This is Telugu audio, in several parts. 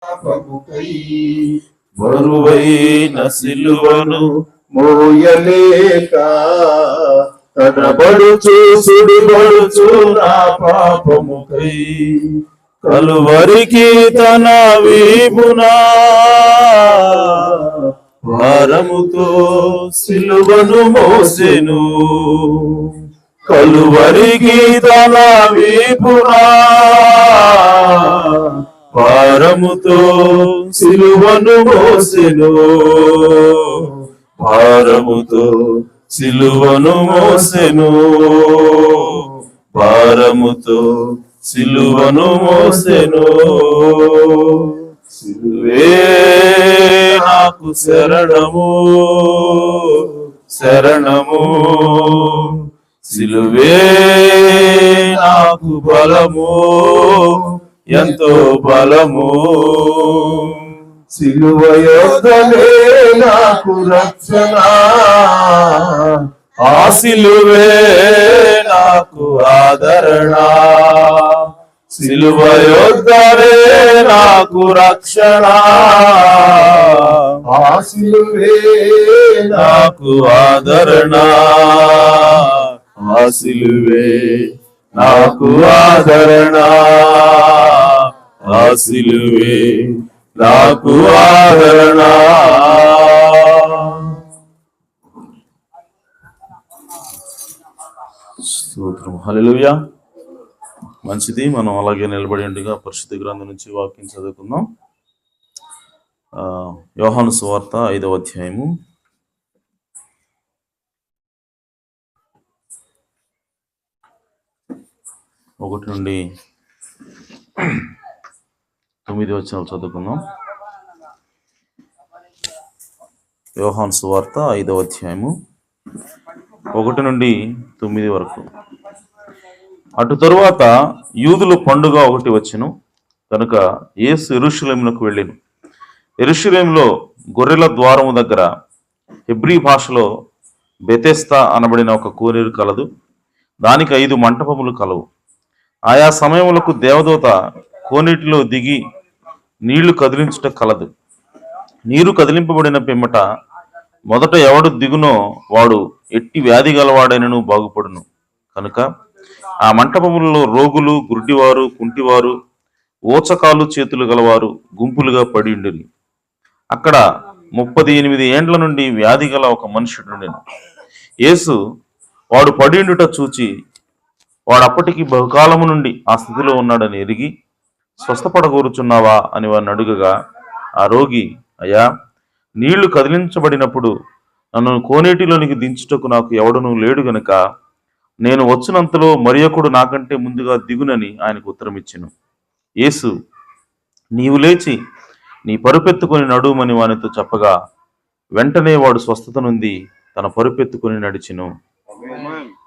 పాపముకై బరువైన సిలువను మోయలేక తడబడుచు సుడిబడుచు నా పాపముకై కలువరికి తన వీపునా భారముతో సిలువను మోసెను కలువరికి తన వీపునా భారముతో సిలువను మోసెను భారముతో సిలువను మోసెను భారముతో సిలువను మోసెను సిలువే నాకు శరణము శరణము సిలువే నాకు బలము ఎంతో బలము సిలువ యొద్దనే నాకు రక్షణ ఆ సిలువే నాకు ఆదరణ సిలువ యొద్దనే నాకు రక్షణ ఆ సిలువే నాకు ఆదరణ ఆ సిలువే నాకు ఆదరణ ఆ సిలువే నాకు ఆదరణ స్తోత్రం హల్లెలూయా. మంచిది, మనం అలాగే నిలబడి ఉండగా పరిశుద్ధ గ్రంథం నుంచి వాక్యం చదువుకుందాం. యోహాను సువార్త 5వ అధ్యాయము 1 నుండి 9 వచనాలు చదువుకుందాం. యోహాను సువార్త 5వ అధ్యాయము 1 నుండి 9 వరకు. అటు తరువాత యూదుల పండుగ ఒకటి వచ్చెను కనుక యేసు యెరూషలేమునకు వెళ్ళెను. యెరూషలేములో గొర్రెల ద్వారము దగ్గర హెబ్రీ భాషలో బెతెస్దా అనబడిన ఒక కోనేరు కలదు. దానికి 5 మంటపములు కలవు. ఆయా సమయములకు దేవదూత కోనేటిలో దిగి నీళ్లు కదిలించుట కలదు. నీరు కదిలింపబడిన పిమ్మట మొదట ఎవడు దిగునో వాడు ఎట్టి వ్యాధి గలవాడైనను బాగుపడును. కనుక ఆ మంటపములలో రోగులు, గుడ్డివారు, కుంటివారు, ఓచకాలు చేతులు గలవారు గుంపులుగా పడి ఉండిరి. అక్కడ 38 ఏండ్ల నుండి వ్యాధి గల ఒక మనుషుడుండెను. యేసు వాడు పడియుండుట చూచి వాడు అప్పటికి బహుకాలము నుండి ఆ స్థితిలో ఉన్నాడని ఎరిగి, స్వస్థపడగోరుచున్నావా అని వారిని అడుగగా, ఆ రోగి, అయ్యా, నీళ్లు కదిలించబడినప్పుడు నన్ను కోనేటిలోనికి దించుటకు నాకు ఎవడనూ లేడు గనుక నేను వచ్చినంతలో మరియొకడు నాకంటే ముందుగా దిగునని ఆయనకు ఉత్తరం ఇచ్చెను. యేసు, నీవు లేచి నీ పరుపెత్తుకొని నడుమని వానితో చెప్పగా వెంటనే వాడు స్వస్థత నుండి తన పరుపెత్తుకొని నడిచెను.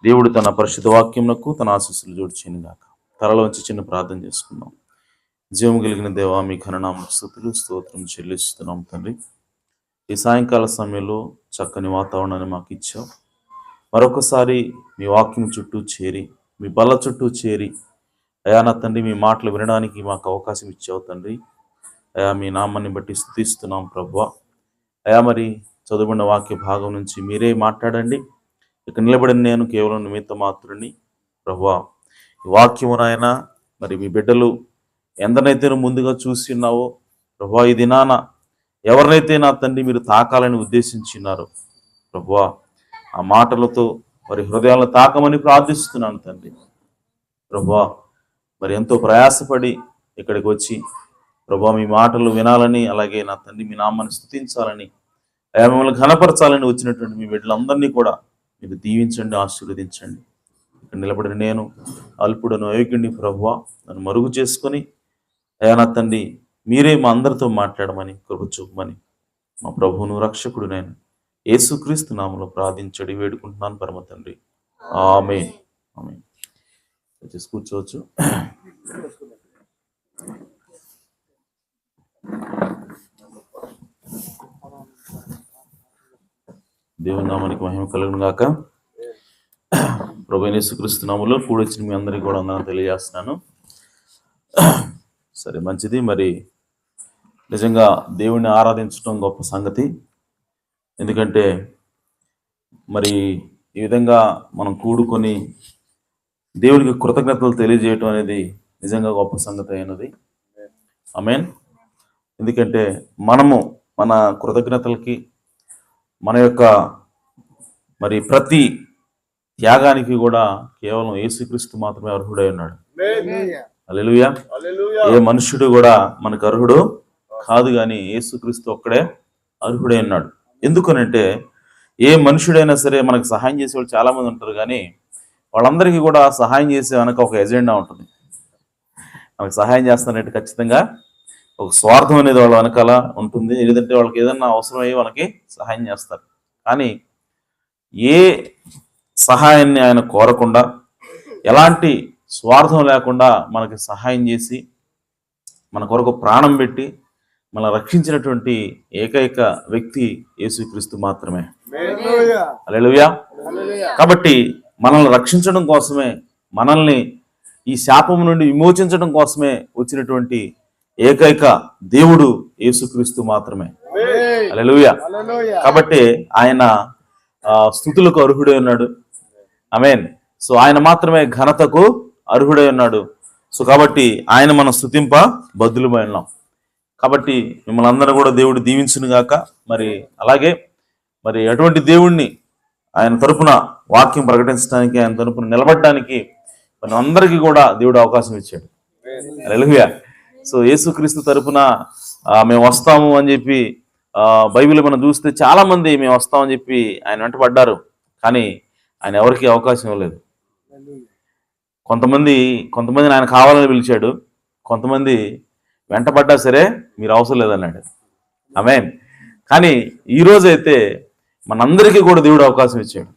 దేవుడు తన పరిశుద్ధ వాక్యమునకు తన ఆశీస్సులు జోడ్చేను గాక. తలలోంచి చిన్న ప్రార్థన చేసుకుందాం. జీవం కలిగిన దేవా, మీ ఘననామ స్తుతులు స్తోత్రం చెల్లిస్తున్నాం తండ్రి. ఈ సాయంకాల సమయంలో చక్కని వాతావరణాన్ని మాకు ఇచ్చావు. మరొకసారి మీ వాక్యం చుట్టూ చేరి, మీ బల్ల చుట్టూ చేరి, అయా నా తండ్రి, మీ మాటలు వినడానికి మాకు అవకాశం ఇచ్చావు తండ్రి. అయా, మీ నామాన్ని బట్టి స్తుతిస్తున్నాం ప్రభువా. అయా, మరి చదువుకున్న వాక్య భాగం నుంచి మీరే మాట్లాడండి. ఇక నిలబడిన నేను కేవలం నిమిత్త మాత్రుని ప్రభువా. ఈ వాక్యము నాయన, మరి మీ బిడ్డలు ఎందరైతే ముందుగా చూసి ఉన్నావో ప్రభువా, ఈ దినాన ఎవరినైతే నా తండ్రి మీరు తాకాలని ఉద్దేశించినారో ప్రభువా, ఆ మాటలతో మరి హృదయాలను తాకమని ప్రార్థిస్తున్నాను తండ్రి. ప్రభువా, మరి ఎంతో ప్రయాసపడి ఇక్కడికి వచ్చి ప్రభువా మీ మాటలు వినాలని, అలాగే నా తండ్రి మీ నామాన్ని స్తుతించాలని, మిమ్మల్ని ఘనపరచాలని వచ్చినటువంటి మీ బిడ్డలందరినీ కూడా మీరు దీవించండి, ఆశీర్వదించండి. ఇక్కడ నిలబడిన నేను అల్పుడను, అయోగ్యుడిని ప్రభువా, నన్ను మరుగు చేసుకొని అయా నా తండ్రి మీరే మా అందరితో మాట్లాడమని, కృప చూపమని మా ప్రభువును రక్షకుడు నేను యేసుక్రీస్తు నామములో ప్రార్థించడి వేడుకుంటున్నాను పరమ తండ్రి. ఆమేన్. ఆమేన్. వచ్చేసి కూర్చోవచ్చు. దేవుని నామానికి మహిమ కలుగును గాక. ప్రభువైన యేసుక్రీస్తు నామములో కూడొచ్చిన మీ అందరికీ కూడా అందరం తెలియజేస్తున్నాను. సరే, మంచిది. మరి నిజంగా దేవుణ్ణి ఆరాధించడం గొప్ప సంగతి. ఎందుకంటే మరి ఈ విధంగా మనం కూడుకొని దేవునికి కృతజ్ఞతలు తెలియజేయటం అనేది నిజంగా గొప్ప సంగతి అయినది. ఆమేన్. ఎందుకంటే మనము మన కృతజ్ఞతలకి, మన యొక్క మరి ప్రతి త్యాగానికి కూడా కేవలం యేసుక్రీస్తు మాత్రమే అర్హుడై ఉన్నాడు. హల్లెలూయా. ఏ మనుష్యుడు కూడా మనకు అర్హుడు కాదు, కానీ యేసుక్రీస్తు ఒక్కడే అర్హుడై ఉన్నాడు. ఎందుకనంటే ఏ మనుషుడైనా సరే మనకు సహాయం చేసే వాళ్ళు చాలా మంది ఉంటారు, కానీ వాళ్ళందరికీ కూడా సహాయం చేసే వెనక ఒక ఎజెండా ఉంటుంది. మనకు సహాయం చేస్తానంటే ఖచ్చితంగా ఒక స్వార్థం అనేది వాళ్ళ వెనకాల ఉంటుంది. లేదంటే వాళ్ళకి ఏదన్నా అవసరమయ్యి మనకి సహాయం చేస్తారు. కానీ ఏ సహాయాన్ని ఆయన కోరకుండా, ఎలాంటి స్వార్థం లేకుండా మనకి సహాయం చేసి మన కొరకు ప్రాణం పెట్టి మనం రక్షించినటువంటి ఏకైక వ్యక్తి యేసుక్రీస్తు మాత్రమే. హల్లెలూయా. కాబట్టి మనల్ని రక్షించడం కోసమే, మనల్ని ఈ శాపం నుండి విమోచించడం కోసమే వచ్చినటువంటి ఏకైక దేవుడు యేసుక్రీస్తు మాత్రమే. హల్లెలూయా. కాబట్టి ఆయన స్తుతులకు అర్హుడై ఉన్నాడు. ఆమేన్. సో ఆయన మాత్రమే ఘనతకు అర్హుడై ఉన్నాడు. సో కాబట్టి ఆయన మనం స్తుతింప బద్దులమై ఉన్నాం. కాబట్టి మిమ్మల్ని అందరూ కూడా దేవుడు దీవించును గాక. మరి అలాగే మరి అటువంటి దేవుణ్ణి ఆయన తరపున వాక్యం ప్రకటించడానికి, ఆయన తరపున నిలబడడానికి మన అందరికీ కూడా దేవుడు అవకాశం ఇచ్చాడు. హల్లెలూయా. సో యేసుక్రీస్తు తరపున మేము వస్తాము అని చెప్పి బైబిల్ మనం చూస్తే చాలా మంది మేము వస్తామని చెప్పి ఆయన వెంటబడ్డారు, కానీ ఆయన ఎవరికి అవకాశం ఇవ్వలేదు. కొంతమందిని ఆయన కావాలని పిలిచాడు, కొంతమంది వెంటబడ్డా సరే మీరు అవసరం లేదన్నాడు. ఆమేన్. కానీ ఈరోజైతే మనందరికీ కూడా దేవుడు అవకాశం ఇచ్చాడు.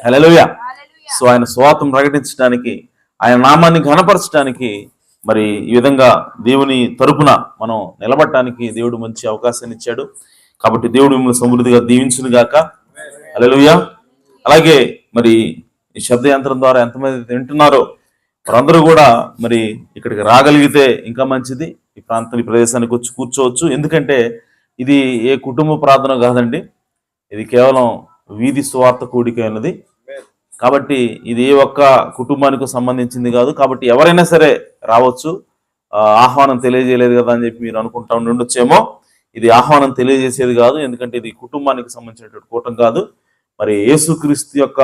హల్లెలూయా. సో ఆయన స్వార్థం ప్రకటించడానికి, ఆయన నామాన్ని ఘనపరచడానికి, మరి ఈ విధంగా దేవుని తరపున మనం నిలబడటానికి దేవుడు మంచి అవకాశాన్ని ఇచ్చాడు. కాబట్టి దేవుడు మిమ్మల్ని సమృద్ధిగా దీవించును గాక. హల్లెలూయా. అలాగే మరి ఈ శబ్ద యంత్రం ద్వారా ఎంతమంది వింటున్నారో వారందరూ కూడా మరి ఇక్కడికి రాగలిగితే ఇంకా మంచిది. ఈ ప్రదేశానికి వచ్చి కూర్చోవచ్చు. ఎందుకంటే ఇది ఏ కుటుంబ ప్రార్థన కాదండి, ఇది కేవలం వీధి సువార్త కూడిక అన్నది. కాబట్టి ఇది ఏ ఒక్క కుటుంబానికి సంబంధించింది కాదు. కాబట్టి ఎవరైనా సరే రావచ్చు. ఆహ్వానం తెలియజేయలేదు కదా అని చెప్పి మీరు అనుకుంటా ఉండొచ్చేమో. ఇది ఆహ్వానం తెలియజేసేది కాదు, ఎందుకంటే ఇది కుటుంబానికి సంబంధించినటువంటి కూటం కాదు. మరి యేసుక్రీస్తు యొక్క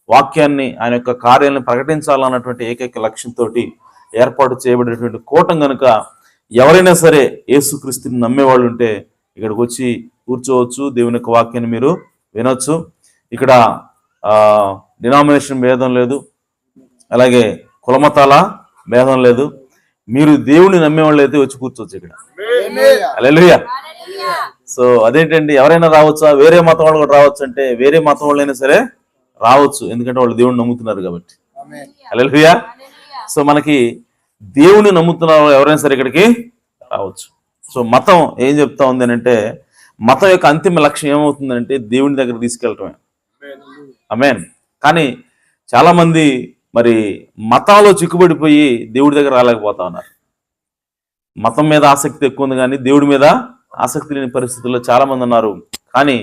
వాక్యాన్ని, ఆయన యొక్క కార్యాలను ప్రకటించాలన్నటువంటి ఏకైక లక్ష్యంతో ఏర్పాటు చేయబడినటువంటి కూటం కనుక ఎవరైనా సరే యేసుక్రీస్తుని నమ్మేవాళ్ళు ఉంటే ఇక్కడికి వచ్చి కూర్చోవచ్చు. దేవుని యొక్క వాక్యాన్ని మీరు వినొచ్చు. ఇక్కడ డినామినేషన్ భేదం లేదు, అలాగే కులమతాల భేదం లేదు. మీరు దేవుని నమ్మేవాళ్ళు అయితే వచ్చి కూర్చోవచ్చు ఇక్కడ. హల్లెలూయా. సో అదేంటండి, ఎవరైనా రావచ్చా? వేరే మతం వాళ్ళు కూడా రావచ్చు అంటే వేరే మతం వాళ్ళైనా సరే రావచ్చు, ఎందుకంటే వాళ్ళు దేవుని నమ్ముతున్నారు కాబట్టి. హల్లెలూయా. సో మనకి దేవుని నమ్ముతున్న ఎవరైనా సరే ఇక్కడికి రావచ్చు. సో మతం ఏం చెప్తా ఉంది అంటే, మతం యొక్క అంతిమ లక్ష్యం ఏమవుతుందంటే దేవుని దగ్గర తీసుకెళ్ళటమే. ఆమేన్. కానీ చాలా మంది మరి మతాల్లో చిక్కుబడిపోయి దేవుడి దగ్గర రాలేకపోతా ఉన్నారు. మతం మీద ఆసక్తి ఎక్కువ ఉంది, కానీ దేవుడి మీద ఆసక్తి లేని పరిస్థితుల్లో చాలా మంది ఉన్నారు. కానీ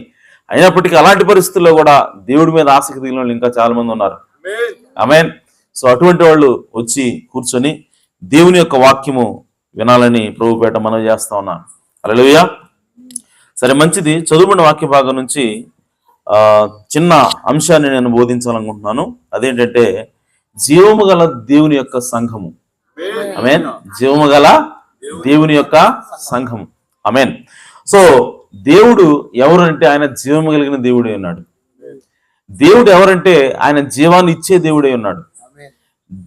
అయినప్పటికీ అలాంటి పరిస్థితుల్లో కూడా దేవుడి మీద ఆసక్తి లేని వాళ్ళు ఇంకా చాలా మంది ఉన్నారు. ఆమేన్. సో అటువంటి వాళ్ళు వచ్చి కూర్చొని దేవుని యొక్క వాక్యము వినాలని ప్రభుపేట మనం చేస్తా ఉన్నాను. హల్లెలూయా. సరే, మంచిది. చదువుకున్న వాక్య భాగం నుంచి చిన్న అంశాన్ని నేను బోధించాలనుకుంటున్నాను. అదేంటంటే జీవము గల దేవుని యొక్క సంఘము. ఆమేన్. జీవము గల దేవుని యొక్క సంఘము. ఆమేన్. సో దేవుడు ఎవరంటే ఆయన జీవము కలిగిన దేవుడే ఉన్నాడు. దేవుడు ఎవరంటే ఆయన జీవాన్ని ఇచ్చే దేవుడే ఉన్నాడు.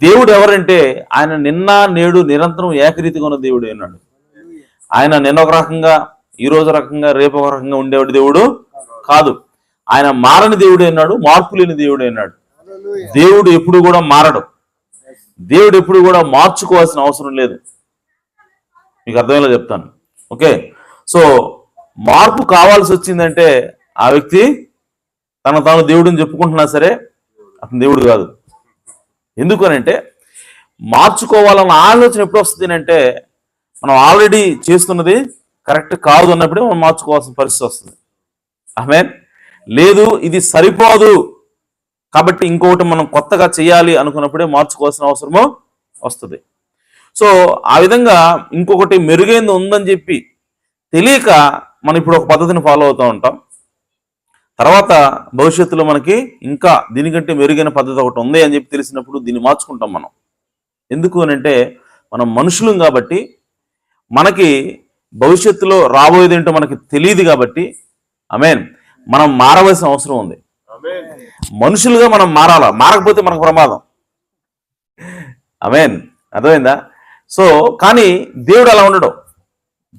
దేవుడు ఎవరంటే ఆయన నిన్న నేడు నిరంతరం ఏకరీతిగా ఉన్న దేవుడే ఉన్నాడు. ఆయన నిన్న ఒక రకంగా, ఈ రోజు రకంగా, రేపు ఒక రకంగా ఉండేవాడు దేవుడు కాదు. ఆయన మారని దేవుడే ఉన్నాడు, మార్పు లేని దేవుడే ఉన్నాడు. దేవుడు ఎప్పుడు కూడా మారడు, దేవుడు ఎప్పుడు కూడా మార్చుకోవాల్సిన అవసరం లేదు. మీకు అర్థమయ్యేలా చెప్తాను. ఓకే. సో మార్పు కావాల్సి వచ్చిందంటే ఆ వ్యక్తి తాను దేవుడిని చెప్పుకుంటున్నా సరే అతను దేవుడు కాదు. ఎందుకనంటే మార్చుకోవాలన్న ఆలోచన ఎప్పుడు వస్తుంది అంటే మనం ఆల్రెడీ చేస్తున్నది కరెక్ట్ కాదు అన్నప్పుడే మనం మార్చుకోవాల్సిన పరిస్థితి వస్తుంది. ఆమేన్. లేదు ఇది సరిపోదు కాబట్టి ఇంకొకటి మనం కొత్తగా చేయాలి అనుకున్నప్పుడే మార్చుకోవాల్సిన అవసరము వస్తుంది. సో ఆ విధంగా ఇంకొకటి మెరుగైంది ఉందని చెప్పి తెలియక మనం ఇప్పుడు ఒక పద్ధతిని ఫాలో అవుతూ ఉంటాం. తర్వాత భవిష్యత్తులో మనకి ఇంకా దీనికంటే మెరుగైన పద్ధతి ఒకటి ఉంది అని చెప్పి తెలిసినప్పుడు దీన్ని మార్చుకుంటాం మనం. ఎందుకు అని అంటే మనం మనుషులం కాబట్టి మనకి భవిష్యత్తులో రాబోయేది ఏంటో మనకి తెలియదు కాబట్టి ఆమేన్ మనం మారవలసిన అవసరం ఉంది. మనుషులుగా మనం మారాలా, మారకపోతే మనకు ప్రమాదం. ఆమేన్. అర్థమైందా? సో కానీ దేవుడు అలా ఉండడు.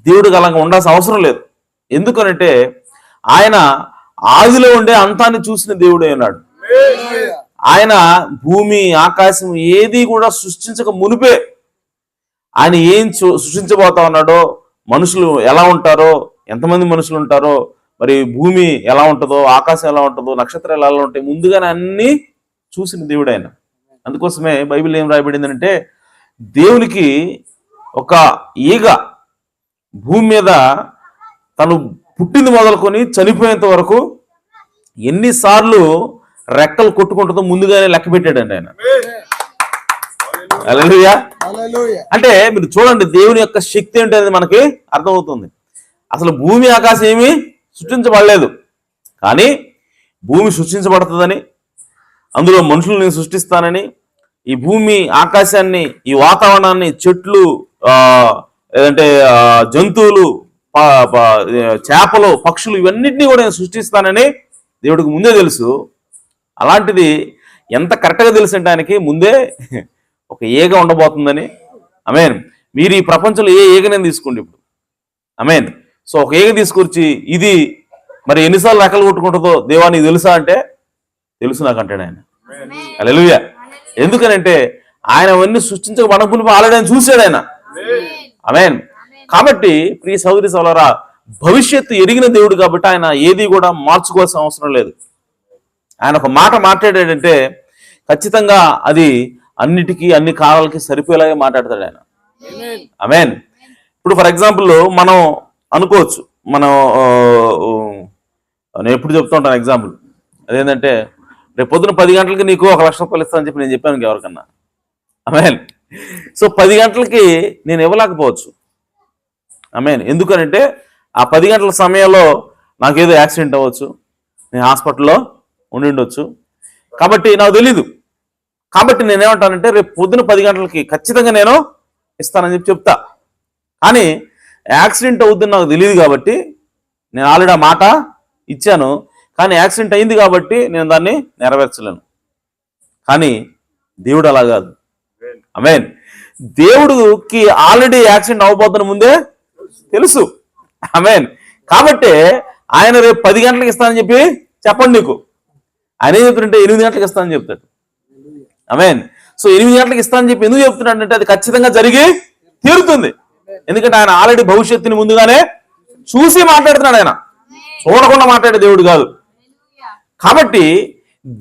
దేవుడికి అలా ఉండాల్సిన అవసరం లేదు. ఎందుకనంటే ఆయన ఆదిలో ఉండే అంతాన్ని చూసిన దేవుడే ఉన్నాడు. ఆయన భూమి ఆకాశం ఏది కూడా సృష్టించక మునిపే ఆయన ఏం సృష్టించబోతా ఉన్నాడో, మనుషులు ఎలా ఉంటారో, ఎంతమంది మనుషులు ఉంటారో, మరి భూమి ఎలా ఉంటుందో, ఆకాశం ఎలా ఉంటుందో, నక్షత్రాలు ఎలా ఉంటాయి, ముందుగానే అన్నీ చూసిన దేవుడు ఆయన. అందుకోసమే బైబిల్ ఏం రాయబడిందంటే దేవునికి ఒక ఈగ భూమి మీద తను పుట్టింది మొదలుకొని చనిపోయేంత వరకు ఎన్నిసార్లు రెక్కలు కొట్టుకుంటుందో ముందుగానే లెక్క పెట్టాడండి ఆయన. హల్లెలూయా. అంటే మీరు చూడండి దేవుని యొక్క శక్తి ఏంటి అనేది మనకి అర్థమవుతుంది. అసలు భూమి ఆకాశం ఏమీ సృష్టించబడలేదు, కానీ భూమి సృష్టించబడుతుందని, అందులో మనుషులు నేను సృష్టిస్తానని, ఈ భూమి ఆకాశాన్ని, ఈ వాతావరణాన్ని, చెట్లు, లేదంటే జంతువులు, చేపలు, పక్షులు, ఇవన్నిటినీ కూడా నేను సృష్టిస్తానని దేవుడికి ముందే తెలుసు. అలాంటిది ఎంత కరెక్ట్గా తెలుసు అంటే ఆయనకి ముందే ఒక ఈగ ఉండబోతుందని. ఆమేన్. మీరు ఈ ప్రపంచంలో ఏ ఈగనైనా తీసుకోండి ఇప్పుడు. ఆమేన్. సో ఒక ఈగ తీసుకొచ్చి ఇది మరి ఎన్నిసార్లు రెక్కలు కొట్టుకుంటుందో దేవా నీకు తెలుసా అంటే తెలుసు నాకు అంటాడు ఆయన. హల్లెలూయా. ఎందుకనంటే ఆయన అవన్నీ సృష్టించక ఆల్రెడీ ఆయన చూశాడు ఆయన. ఆమేన్. కాబట్టి ప్రియ సహోదరి సహోదరులారా, భవిష్యత్తు ఎరిగిన దేవుడు కాబట్టి ఆయన ఏది కూడా మార్చుకోవాల్సిన అవసరం లేదు. ఆయన ఒక మాట మాట్లాడాడంటే ఖచ్చితంగా అది అన్నిటికీ అన్ని కాలాలకి సరిపోయేలాగే మాట్లాడతాడు ఆయన. ఆమేన్. ఇప్పుడు ఫర్ ఎగ్జాంపుల్ మనం అనుకోవచ్చు, మనం నేను ఎప్పుడు చెప్తూ ఉంటాను ఎగ్జాంపుల్, అదేంటంటే రేపు పొద్దున 10 గంటలకి నీకు 1 లక్ష రూపాయలు ఇస్తానని చెప్పి నేను చెప్పాను ఎవరికన్నా. ఆమేన్. సో 10 గంటలకి నేను ఇవ్వలేకపోవచ్చు. ఆమేన్. ఎందుకనంటే ఆ 10 గంటల సమయంలో నాకేదో యాక్సిడెంట్ అవ్వచ్చు, నేను హాస్పిటల్లో ఉండి ఉండొచ్చు, కాబట్టి నాకు తెలీదు. కాబట్టి నేనేమంటానంటే రేపు పొద్దున 10 గంటలకి ఖచ్చితంగా నేను ఇస్తానని చెప్పి చెప్తా. కానీ యాక్సిడెంట్ అవుతుందని నాకు తెలియదు కాబట్టి నేను ఆల్రెడీ ఆ మాట ఇచ్చాను, కానీ యాక్సిడెంట్ అయింది కాబట్టి నేను దాన్ని నెరవేర్చలేను. కానీ దేవుడు అలా కాదు. ఆమేన్. దేవుడికి ఆల్రెడీ యాక్సిడెంట్ అవ్వబోతున్న ముందే తెలుసు. ఆమేన్. కాబట్టి ఆయన రేపు 10 గంటలకు ఇస్తానని చెప్పి చెప్పండి నీకు. ఆయన ఏం చెప్తుంటే 8 గంటలకు ఇస్తానని చెప్తాడు. ఆమేన్. సో 8 గంటలకు ఇస్తానని చెప్పి ఎందుకు చెప్తున్నాడంటే అది ఖచ్చితంగా జరిగి తీరుతుంది. ఎందుకంటే ఆయన ఆల్రెడీ భవిష్యత్తుని ముందుగానే చూసి మాట్లాడుతున్నాడు. ఆయన చూడకుండా మాట్లాడే దేవుడు కాదు. కాబట్టి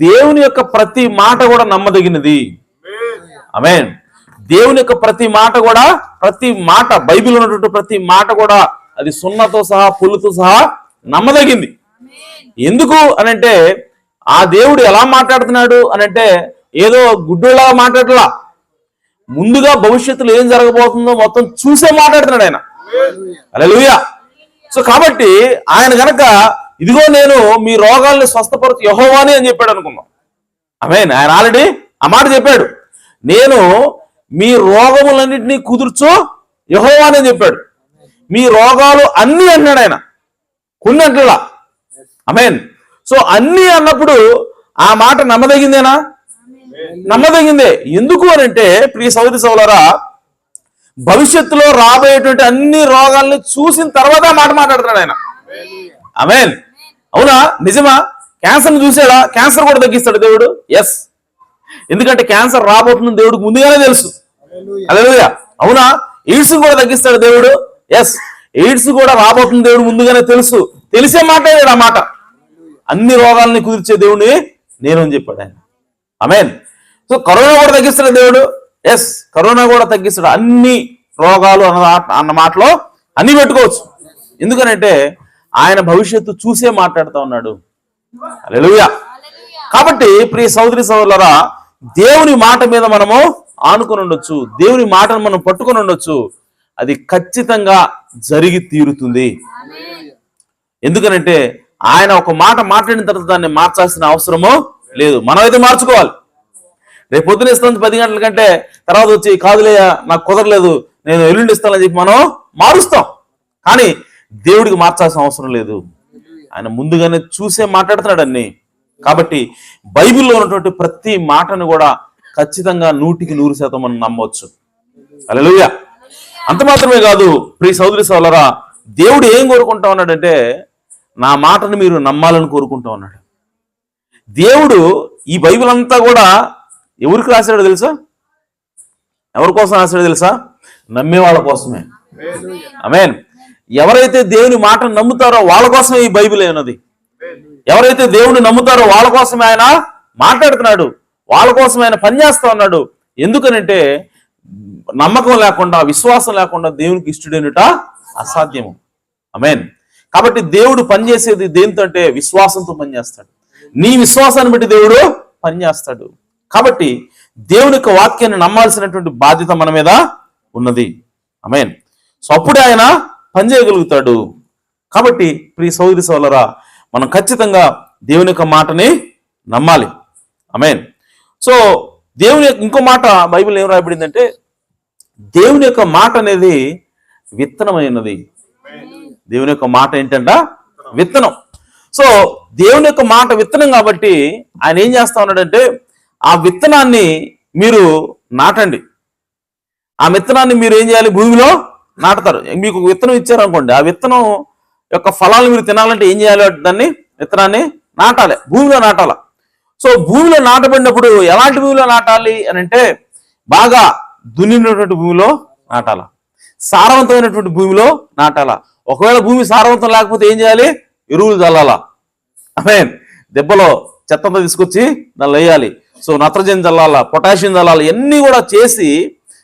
దేవుని యొక్క ప్రతి మాట కూడా నమ్మదగినది. ఆమేన్. దేవుని యొక్క ప్రతి మాట బైబిల్ ఉన్నటువంటి ప్రతి మాట కూడా అది సున్నతో సహా పుల్లుతో సహా నమ్మదగింది. ఎందుకు అనంటే ఆ దేవుడు ఎలా మాట్లాడుతున్నాడు అనంటే ఏదో గుడ్డులా మాట్లాడలా, ముందుగా భవిష్యత్తులో ఏం జరగబోతుందో మొత్తం చూసే మాట్లాడుతున్నాడు ఆయన. హల్లెలూయా. సో కాబట్టి ఆయన గనక ఇదిగో నేను మీ రోగాల్ని స్వస్థపరచు యెహోవాని అని చెప్పాడు అనుకుందాం. ఆమేన్. ఆయన ఆల్రెడీ ఆ మాట చెప్పాడు, నేను మీ రోగములన్నింటినీ కుదుర్చు యెహోవాని అని చెప్పాడు. మీ రోగాలు అన్ని అన్నాడు ఆయన, కొన్ని అంటలా. ఆమేన్. సో అన్ని అన్నప్పుడు ఆ మాట నమ్మదగిందేనా? నమ్మదగిందే. ఎందుకు అని అంటే ప్రియ సహోదరి సహోదరులారా, భవిష్యత్తులో రాబోయేటువంటి అన్ని రోగాల్ని చూసిన తర్వాత మాట మాట్లాడుతున్నాడు ఆయన. ఆమేన్. అవునా? నిజమా? క్యాన్సర్ని చూసాడా? క్యాన్సర్ కూడా తగ్గిస్తాడు దేవుడు. ఎస్. ఎందుకంటే క్యాన్సర్ రాబోతుందని దేవుడికి ముందుగానే తెలుసు. హల్లెలూయా. అవునా? ఎయిడ్స్ కూడా తగ్గిస్తాడు దేవుడు. ఎస్. ఎయిడ్స్ కూడా రాబోతుంది దేవుడు ముందుగానే తెలుసు. తెలిసే మాట్లాడాడు ఆ మాట. అన్ని రోగాలని కుదిర్చే దేవుడిని నేను అని చెప్పాడు ఆయన. ఆమేన్. సో కరోనా కూడా తగ్గిస్తాడు దేవుడు. ఎస్, కరోనా కూడా తగ్గిస్తాడు. అన్ని రోగాలు అన్న మాటలో అన్ని పెట్టుకోవచ్చు. ఎందుకనంటే ఆయన భవిష్యత్తు చూసే మాట్లాడుతూ ఉన్నాడు. హల్లెలూయా. కాబట్టి ప్రియ సోదరి సోదరులారా, దేవుని మాట మీద మనము ఆనుకొని ఉండొచ్చు, దేవుని మాటను మనం పట్టుకొని ఉండొచ్చు. అది ఖచ్చితంగా జరిగి తీరుతుంది. ఎందుకనంటే ఆయన ఒక మాట మాట్లాడిన తర్వాత దాన్ని మార్చాల్సిన అవసరము లేదు. మనమైతే మార్చుకోవాలి. రేపు పొద్దున ఇస్తాను 10 గంటల కంటే తర్వాత వచ్చి కాదులేయా నాకు కుదరలేదు నేను ఎల్లుండి ఇస్తానని చెప్పి మనం మారుస్తాం. కానీ దేవుడికి మార్చాల్సిన అవసరం లేదు. ఆయన ముందుగానే చూసే మాట్లాడుతున్నాడు అన్ని. కాబట్టి బైబిల్లో ఉన్నటువంటి ప్రతి మాటను కూడా ఖచ్చితంగా 100% మనం నమ్మవచ్చు. హల్లెలూయా. అంత మాత్రమే కాదు ప్రియ సోదరి సోదరులారా, దేవుడు ఏం కోరుకుంటా ఉన్నాడంటే నా మాటను మీరు నమ్మాలని కోరుకుంటా ఉన్నాడు. దేవుడు ఈ బైబిల్ అంతా కూడా ఎవరికి రాశాడో తెలుసా? ఎవరి కోసం రాశాడో తెలుసా? నమ్మే వాళ్ళ కోసమే. ఆమేన్. ఎవరైతే దేవుని మాటను నమ్ముతారో వాళ్ళ కోసమే ఈ బైబిల్ ఉన్నది. ఎవరైతే దేవుని నమ్ముతారో వాళ్ళ కోసమే ఆయన మాట్లాడుతున్నాడు, వాళ్ళ కోసం ఆయన పనిచేస్తా ఉన్నాడు. ఎందుకనంటే నమ్మకం లేకుండా, విశ్వాసం లేకుండా దేవునికి ఇష్టడేనుట అసాధ్యము. ఆమేన్. కాబట్టి దేవుడు పనిచేసేది దేనితో అంటే విశ్వాసంతో పనిచేస్తాడు. నీ విశ్వాసాన్ని బట్టి దేవుడు పనిచేస్తాడు. కాబట్టి దేవుని యొక్క వాక్యాన్ని నమ్మాల్సినటువంటి బాధ్యత మన మీద ఉన్నది. ఆమేన్. సో అప్పుడే ఆయన పనిచేయగలుగుతాడు. కాబట్టి ప్రియ సోదరి సోదరులారా, మనం ఖచ్చితంగా దేవుని యొక్క మాటని నమ్మాలి. ఆమేన్. సో దేవుని యొక్క ఇంకో మాట బైబిల్ ఏం రాయబడిందంటే దేవుని యొక్క మాట అనేది విత్తనమైనది. దేవుని యొక్క మాట ఏంటంట? విత్తనం. సో దేవుని యొక్క మాట విత్తనం కాబట్టి ఆయన ఏం చేస్తా ఉన్నాడంటే ఆ విత్తనాన్ని మీరు నాటండి. ఆ విత్తనాన్ని మీరు ఏం చేయాలి? భూమిలో నాటుతారు. మీకు విత్తనం ఇచ్చారనుకోండి, ఆ విత్తనం యొక్క ఫలాలు మీరు తినాలంటే ఏం చేయాలి? దాన్ని విత్తనాన్ని నాటాలి, భూమిలో నాటాల. సో భూమిలో నాటబడినప్పుడు ఎలాంటి భూమిలో నాటాలి అని అంటే బాగా దున్నినటువంటి భూమిలో నాటాల, సారవంతమైనటువంటి భూమిలో నాటాల. ఒకవేళ భూమి సారవంతం లేకపోతే ఏం చేయాలి? ఎరువులు చల్లాలా. ఆమేన్. దెబ్బలో చెత్తంతా తీసుకొచ్చి దాన్ని వేయాలి. సో నత్రజని చల్లాలా, పొటాషియం చల్లాలా, ఇవన్నీ కూడా చేసి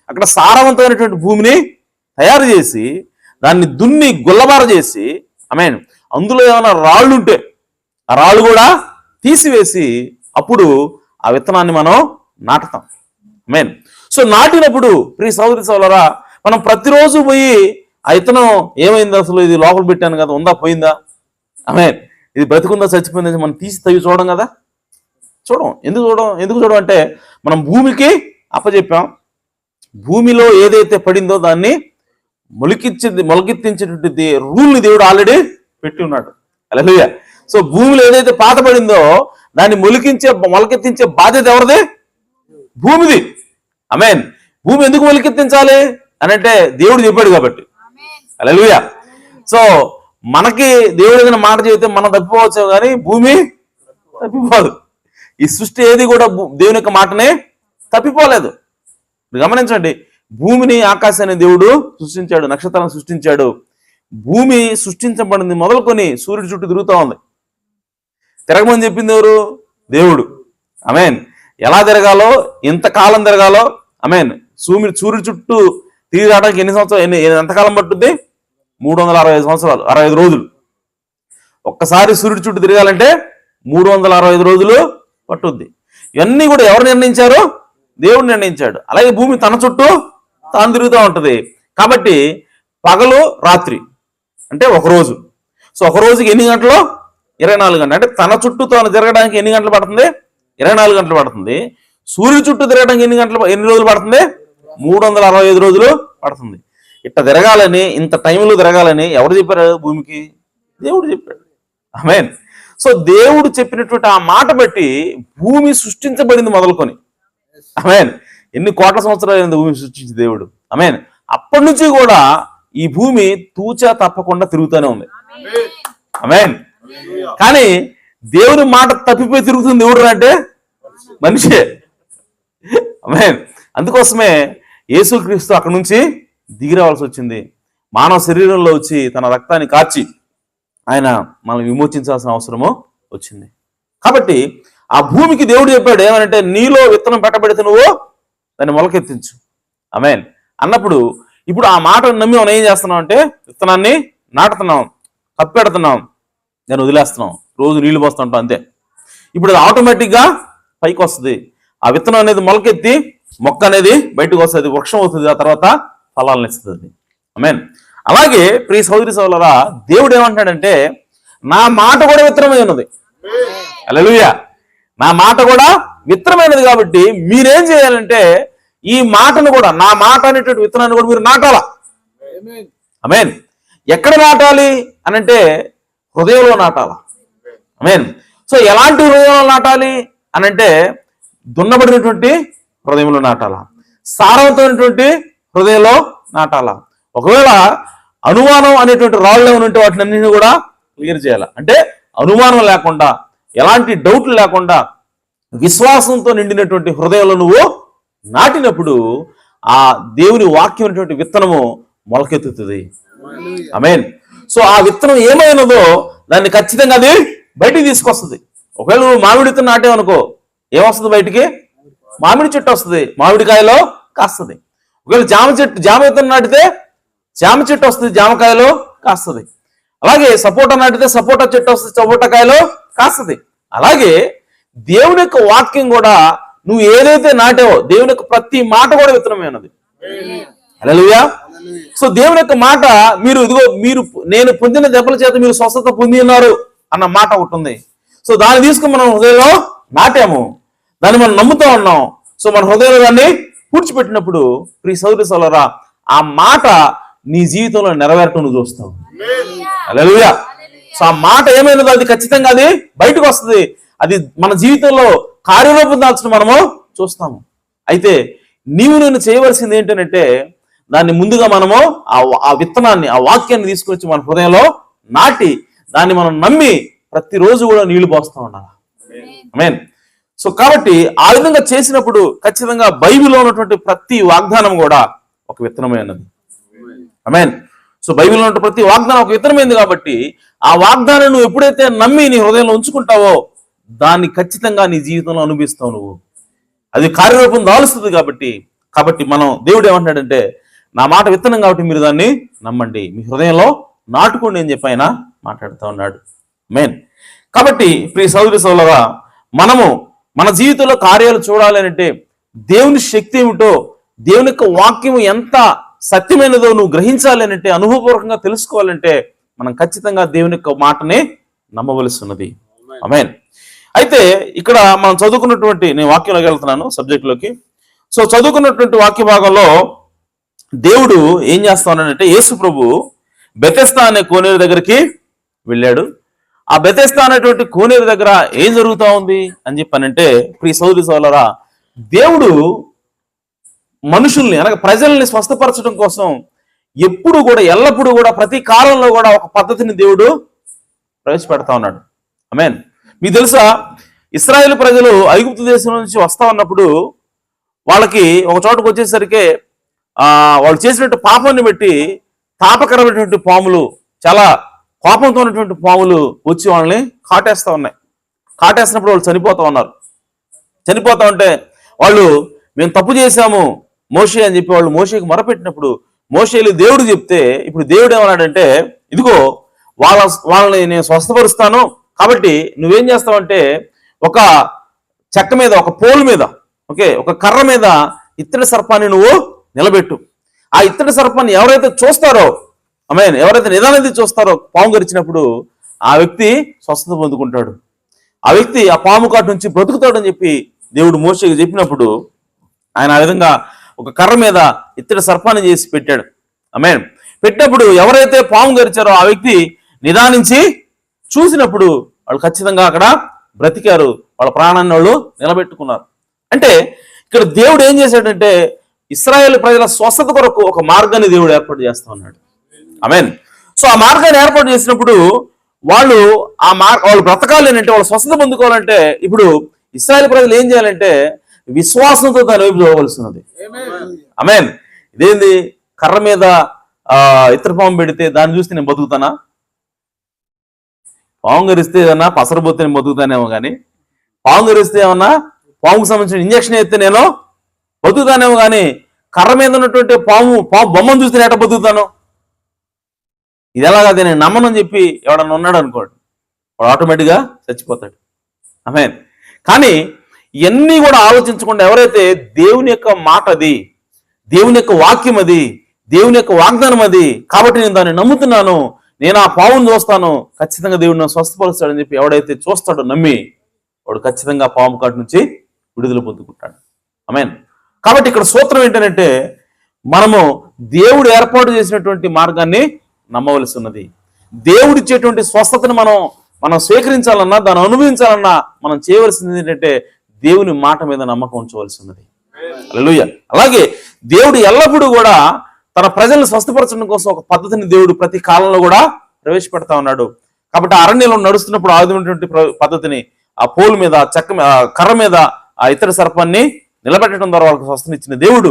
అక్కడ సారవంతమైనటువంటి భూమిని తయారు చేసి దాన్ని దున్ని గుల్లబార చేసి, ఆమేన్, అందులో ఏమైనా రాళ్ళు ఉంటే ఆ రాళ్ళు కూడా తీసివేసి అప్పుడు ఆ విత్తనాన్ని మనం నాటుతాం. ఆమేన్. సో నాటినప్పుడు ప్రియ సోదరి సోదరులారా, మనం ప్రతిరోజు పోయి ఆ విత్తనం ఏమైంది, అసలు ఇది లోపల పెట్టాను కదా, ఉందా పోయిందా, ఆమేన్, ఇది బ్రతికుందా చచ్చిపోయిందా మనం తీసి తవ్వి చూడం కదా. ఎందుకు చూడం అంటే మనం భూమికి అప్పచెప్పాం. భూమిలో ఏదైతే పడిందో దాన్ని మొలకెత్తించేటువంటి రూల్ని దేవుడు ఆల్రెడీ పెట్టి ఉన్నాడు. హల్లెలూయా. సో భూమిలో ఏదైతే పాత పడిందో దాన్ని మొలకెత్తించే బాధ్యత ఎవరిది? భూమిది. ఆమేన్. భూమి ఎందుకు మొలకెత్తించాలి అని అంటే దేవుడు చెప్పాడు కాబట్టి. హల్లెలూయా. సో మనకి దేవుడు ఏదైనా మాట చెబితే మనం తప్పిపోవచ్చు, కానీ భూమి తప్పిపోదు. ఈ సృష్టి ఏది కూడా దేవుని యొక్క మాటనే తప్పిపోలేదు. గమనించండి, భూమిని ఆకాశాన్ని దేవుడు సృష్టించాడు, నక్షత్రాలను సృష్టించాడు. భూమి సృష్టించబడింది మొదలుకొని సూర్యుడి చుట్టూ తిరుగుతూ ఉంది. తిరగమని చెప్పింది ఎవరు? దేవుడు. ఆమేన్. ఎలా తిరగాలో, ఎంతకాలం తిరగాలో, ఆమేన్, సూర్యుడి చుట్టూ తిరిగి రావడానికి ఎన్ని సంవత్సరాలు, ఎంతకాలం పట్టుద్ది? 365 సంవత్సరాలు, 65 రోజులు. ఒక్కసారి సూర్యుడి చుట్టూ తిరగాలంటే 365 రోజులు పట్టుద్ది. ఇవన్నీ కూడా ఎవరు నిర్ణయించారు? దేవుడు నిర్ణయించాడు. అలాగే భూమి తన చుట్టూ తాను తిరుగుతూ ఉంటది. కాబట్టి పగలు రాత్రి అంటే ఒక రోజు. సో ఒక రోజుకి ఎన్ని గంటలు? 24 గంటలు. అంటే తన చుట్టూ తాను తిరగడానికి ఎన్ని గంటలు పడుతుంది? 24 గంటలు పడుతుంది. సూర్యుడి చుట్టూ తిరగడానికి ఎన్ని రోజులు పడుతుంది? 365 రోజులు పడుతుంది. ఇట్లా తిరగాలని, ఇంత టైంలో తిరగాలని ఎవరు చెప్పారు భూమికి? దేవుడు చెప్పాడు. ఆమేన్. సో దేవుడు చెప్పినటువంటి ఆ మాట బట్టి భూమి సృష్టించబడింది మొదలుకొని. ఆమేన్. ఎన్ని కోట్ల సంవత్సరాలు భూమి సృష్టించి దేవుడు. ఆమేన్. అప్పటి నుంచి కూడా ఈ భూమి తూచా తప్పకుండా తిరుగుతూనే ఉంది. ఆమేన్. కానీ దేవుని మాట తప్పిపోయి తిరుగుతుంది దేవుడు అంటే మనిషే. ఆమేన్. అందుకోసమే యేసుక్రీస్తు అక్కడి నుంచి దిగిరావాల్సి వచ్చింది. మానవ శరీరంలో వచ్చి తన రక్తాన్ని కార్చి ఆయన మనల్ని విమోచించాల్సిన అవసరము వచ్చింది. కాబట్టి ఆ భూమికి దేవుడు చెప్పాడు ఏమనంటే, నీలో విత్తనం పెట్టబడితే నువ్వు దాన్ని మొలకెత్తించు. ఆమేన్ అన్నప్పుడు ఇప్పుడు ఆ మాటను నమ్మి మనం ఏం చేస్తున్నాం అంటే విత్తనాన్ని నాటుతున్నాం, కప్పెడుతున్నాం, దాన్ని వదిలేస్తున్నాం, రోజు నీళ్లు పోస్తుంటాం అంతే. ఇప్పుడు అది ఆటోమేటిక్గా పైకి వస్తుంది. ఆ విత్తనం అనేది మొలకెత్తి మొక్క అనేది బయటకు వస్తుంది, వృక్షం అవుతుంది, ఆ తర్వాత ఫలాలను ఇస్తుంది. ఆమేన్. అలాగే ప్రియ సహోదరి సహోదరులారా, దేవుడు ఏమంటాడంటే నా మాట కూడా విత్తనమై ఉన్నది. హల్లెలూయా. నా మాట కూడా విత్తనమైనది కాబట్టి మీరేం చేయాలంటే ఈ మాటను కూడా, నా మాట అనేటువంటి విత్తనాన్ని కూడా మీరు నాటాలా. ఆమేన్. ఎక్కడ నాటాలి అనంటే హృదయంలో నాటాలా. ఆమేన్. సో ఎలాంటి హృదయంలో నాటాలి అనంటే దున్నబడినటువంటి హృదయంలో నాటాలా, సారవంతమైనటువంటి హృదయంలో నాటాలా. ఒకవేళ అనుమానం అనేటువంటి రాళ్ళు ఏమైనా ఉంటే వాటిని అన్నింటినీ కూడా క్లియర్ చేయాలి. అంటే అనుమానం లేకుండా, ఎలాంటి డౌట్లు లేకుండా విశ్వాసంతో నిండినటువంటి హృదయంలో నువ్వు నాటినప్పుడు ఆ దేవుని వాక్యం అనేటువంటి విత్తనము మొలకెత్తుతుంది. ఆమేన్. సో ఆ విత్తనం ఏమైనదో దాన్ని ఖచ్చితంగా అది బయటికి తీసుకొస్తుంది. ఒకవేళ నువ్వు మామిడి విత్తనం నాటేవనుకో, ఏమొస్తుంది బయటికి? మామిడి చెట్టు వస్తుంది, మామిడికాయలో కాస్తుంది. ఒకవేళ జామ విత్తనం నాటితే జామ చెట్టు వస్తుంది, జామకాయలో కాస్తుంది. అలాగే సపోటా నాటితే సపోటా చెట్టు వస్తుంది, సపోటాకాయలో కాస్తుంది. అలాగే దేవుని యొక్క వాక్యం కూడా నువ్వు ఏదైతే నాటావో దేవుని యొక్క ప్రతి మాట కూడా విత్తనమే ఉన్నది. హల్లెలూయా. సో దేవుని యొక్క మాట, మీరు నేను పొందిన దెబ్బల చేత మీరు స్వస్థత పొంది ఉన్నారు అన్న మాట ఒకటి ఉంది. సో దాన్ని తీసుకుని మనం హృదయంలో నాటాము, దాన్ని మనం నమ్ముతా ఉన్నాం. సో మన హృదయంలో దాన్ని పూడ్చిపెట్టినప్పుడు ప్రియ సహోదరి సహోదరులారా, ఆ మాట నీ జీవితంలో నెరవేరటం నువ్వు చూస్తావు. హల్లెలూయా. సో ఆ మాట ఏమైనదో అది ఖచ్చితంగా అది బయటకు వస్తుంది. అది మన జీవితంలో కార్యరూపం దాల్చడం మనము చూస్తాము. అయితే నేను చేయవలసింది ఏంటంటే దాన్ని ముందుగా మనము ఆ విత్తనాన్ని, ఆ వాక్యాన్ని తీసుకొచ్చి మన హృదయంలో నాటి దాన్ని మనం నమ్మి ప్రతిరోజు కూడా నీళ్లు పోస్తూ ఉండాలి. ఆమేన్. సో కాబట్టి ఆ విధంగా చేసినప్పుడు ఖచ్చితంగా బైబిల్లో ఉన్నటువంటి ప్రతి వాగ్దానం కూడా ఒక విత్తనమైనది. ఆమేన్. సో బైబిల్లో ఉన్న ప్రతి వాగ్దానం ఒక విత్తనమైంది కాబట్టి ఆ వాగ్దానం నువ్వు ఎప్పుడైతే నమ్మి నీ హృదయంలో ఉంచుకుంటావో దాన్ని ఖచ్చితంగా నీ జీవితంలో అనుభవిస్తావు. నువ్వు అది కార్యరూపం దాలుస్తుంది. కాబట్టి మనం దేవుడు ఏమంటున్నాడంటే నా మాట విత్తనం కాబట్టి మీరు దాన్ని నమ్మండి, మీ హృదయంలో నాటుకోండి అని చెప్పి ఆయన మాట్లాడుతూ ఉన్నాడు. ఆమేన్. కాబట్టి ప్రియ సహోదరి సహోదరులారా, మనము మన జీవితంలో కార్యాలు చూడాలి అంటే దేవుని శక్తి ఏమిటో, దేవుని యొక్క వాక్యం ఎంత సత్యమైనదో నువ్వు గ్రహించాలి అంటే, అనుభవపూర్వకంగా తెలుసుకోవాలంటే మనం ఖచ్చితంగా దేవుని యొక్క మాటనే నమ్మవలసి ఉన్నది. ఆమేన్. అయితే ఇక్కడ మనం చదువుకున్నటువంటి, నేను వాక్యంలోకి వెళ్తున్నాను సబ్జెక్టులోకి. సో చదువుకున్నటువంటి వాక్య భాగంలో దేవుడు ఏం చేస్తా ఉన్నాడంటే, యేసు ప్రభు బెతెస్దా అనే కోనేరు దగ్గరికి వెళ్ళాడు. ఆ బెతెస్దా అనేటువంటి కోనేరు దగ్గర ఏం జరుగుతూ ఉంది అని చెప్పానంటే ప్రియ సహోదరి సహోదరులారా, దేవుడు మనుషుల్ని అనగా ప్రజల్ని స్వస్థపరచడం కోసం ఎప్పుడు కూడా, ఎల్లప్పుడూ కూడా, ప్రతి కాలంలో కూడా ఒక పద్ధతిని దేవుడు ప్రవేశపెడతా ఉన్నాడు. ఆమేన్. మీకు తెలుసా, ఇశ్రాయేలు ప్రజలు ఐగుప్తు దేశం నుంచి వస్తా ఉన్నప్పుడు వాళ్ళకి ఒక చోటకు వచ్చేసరికి వాళ్ళు చేసినట్టు పాపాన్ని బట్టి తాపకరమైనటువంటి పాములు, చాలా కోపంతో ఉన్నటువంటి పాములు వచ్చి వాళ్ళని కాటేస్తా ఉన్నాయి. కాటేసినప్పుడు వాళ్ళు చనిపోతా ఉన్నారు. చనిపోతా ఉంటే వాళ్ళు మేము తప్పు చేశాము మోషే అని చెప్పి వాళ్ళు మోషేకి మొరపెట్టినప్పుడు మోషేలు దేవుడు చెప్తే, ఇప్పుడు దేవుడు ఏమన్నాడంటే ఇదిగో వాళ్ళని నేను స్వస్థపరుస్తాను, కాబట్టి నువ్వేం చేస్తావంటే ఒక చెక్క మీద, ఒక పోల్ మీద, ఒక కర్ర మీద ఇత్తడి సర్పాన్ని నువ్వు నిలబెట్టు. ఆ ఇత్తడి సర్పాన్ని ఎవరైతే చూస్తారో, ఆమేన్, ఎవరైతే నిదానంగా చూస్తారో పాము గరిచినప్పుడు ఆ వ్యక్తి స్వస్థత పొందుకుంటాడు. ఆ వ్యక్తి ఆ పాము కాటు నుంచి బ్రతుకుతాడని చెప్పి దేవుడు మోషేకి చెప్పినప్పుడు ఆయన ఆ విధంగా ఒక కర్ర మీద ఇత్తడి సర్పాన్ని చేసి పెట్టాడు. ఆమేన్. పెట్టినప్పుడు ఎవరైతే పాము గరిచారో ఆ వ్యక్తి నిదానించి చూసినప్పుడు వాళ్ళు ఖచ్చితంగా అక్కడ బ్రతికారు, వాళ్ళ ప్రాణాన్ని వాళ్ళు నిలబెట్టుకున్నారు. అంటే ఇక్కడ దేవుడు ఏం చేశాడంటే ఇశ్రాయేలు ప్రజల స్వస్థత కొరకు ఒక మార్గాన్ని దేవుడు ఏర్పాటు చేస్తా ఉన్నాడు. ఆమేన్. సో ఆ మార్గాన్ని ఏర్పాటు చేసినప్పుడు వాళ్ళు వాళ్ళు బ్రతకాలి అంటే, వాళ్ళు స్వస్థత పొందుకోవాలంటే ఇప్పుడు ఇశ్రాయేలు ప్రజలు ఏం చేయాలంటే విశ్వాసంతో దాని వైపు చూడవలసినది. ఆమేన్. ఇదేంది, కర్ర మీద ఇత్తడి పాము పెడితే దాన్ని చూస్తే నేను బతుకుతానా? పాము గరిస్తే ఏమన్నా పసరబోతే నేను బతుకుతానేమో, కానీ పాము గరిస్తే ఏమన్నా పాముకు సంబంధించిన ఇంజక్షన్ అయితే నేను బతుకుతానేమో, కానీ కర్ర మీద ఉన్నటువంటి పాము బొమ్మను చూస్తే ఎట్లా బతుకుతాను? ఇది ఎలాగది నేను నమ్మనని చెప్పి ఎవడన్నా ఉన్నాడు అనుకోండి, వాడు ఆటోమేటిక్గా చచ్చిపోతాడు. ఆమేన్. కానీ ఇవన్నీ కూడా ఆలోచించకుండా ఎవరైతే దేవుని యొక్క మాట అది, దేవుని యొక్క వాక్యం అది, దేవుని యొక్క వాగ్దానం అది, కాబట్టి నేను దాన్ని నమ్ముతున్నాను, నేను ఆ పావును చూస్తాను, ఖచ్చితంగా దేవుడు నన్ను స్వస్థపరుస్తాడని చెప్పి ఎవడైతే చూస్తాడో నమ్మి, వాడు ఖచ్చితంగా పాము కాటు నుంచి విడుదల పొందుకుంటాడు. ఆమేన్. కాబట్టి ఇక్కడ సూత్రం ఏంటంటే మనము దేవుడు ఏర్పాటు చేసినటువంటి మార్గాన్ని నమ్మవలసి ఉన్నది. దేవుడిచ్చేటువంటి స్వస్థతను మనం స్వీకరించాలన్నా, దాన్ని అనుభవించాలన్నా మనం చేయవలసింది ఏంటంటే దేవుని మాట మీద నమ్మకం ఉంచవలసి ఉన్నది. హల్లెలూయా. అలాగే దేవుడు ఎల్లప్పుడూ కూడా తన ప్రజలను స్వస్థపరచడం కోసం ఒక పద్ధతిని దేవుడు ప్రతి కాలంలో కూడా ప్రవేశపెడతా ఉన్నాడు. కాబట్టి అరణ్యంలో నడుస్తున్నప్పుడు ఆదిమైనటువంటి పద్ధతిని ఆ పోలు మీద, చెక్క మీద, కర్ర మీద ఆ ఇతర సర్పాన్ని నిలబెట్టడం ద్వారా వాళ్ళకి స్వస్థనిచ్చిన దేవుడు,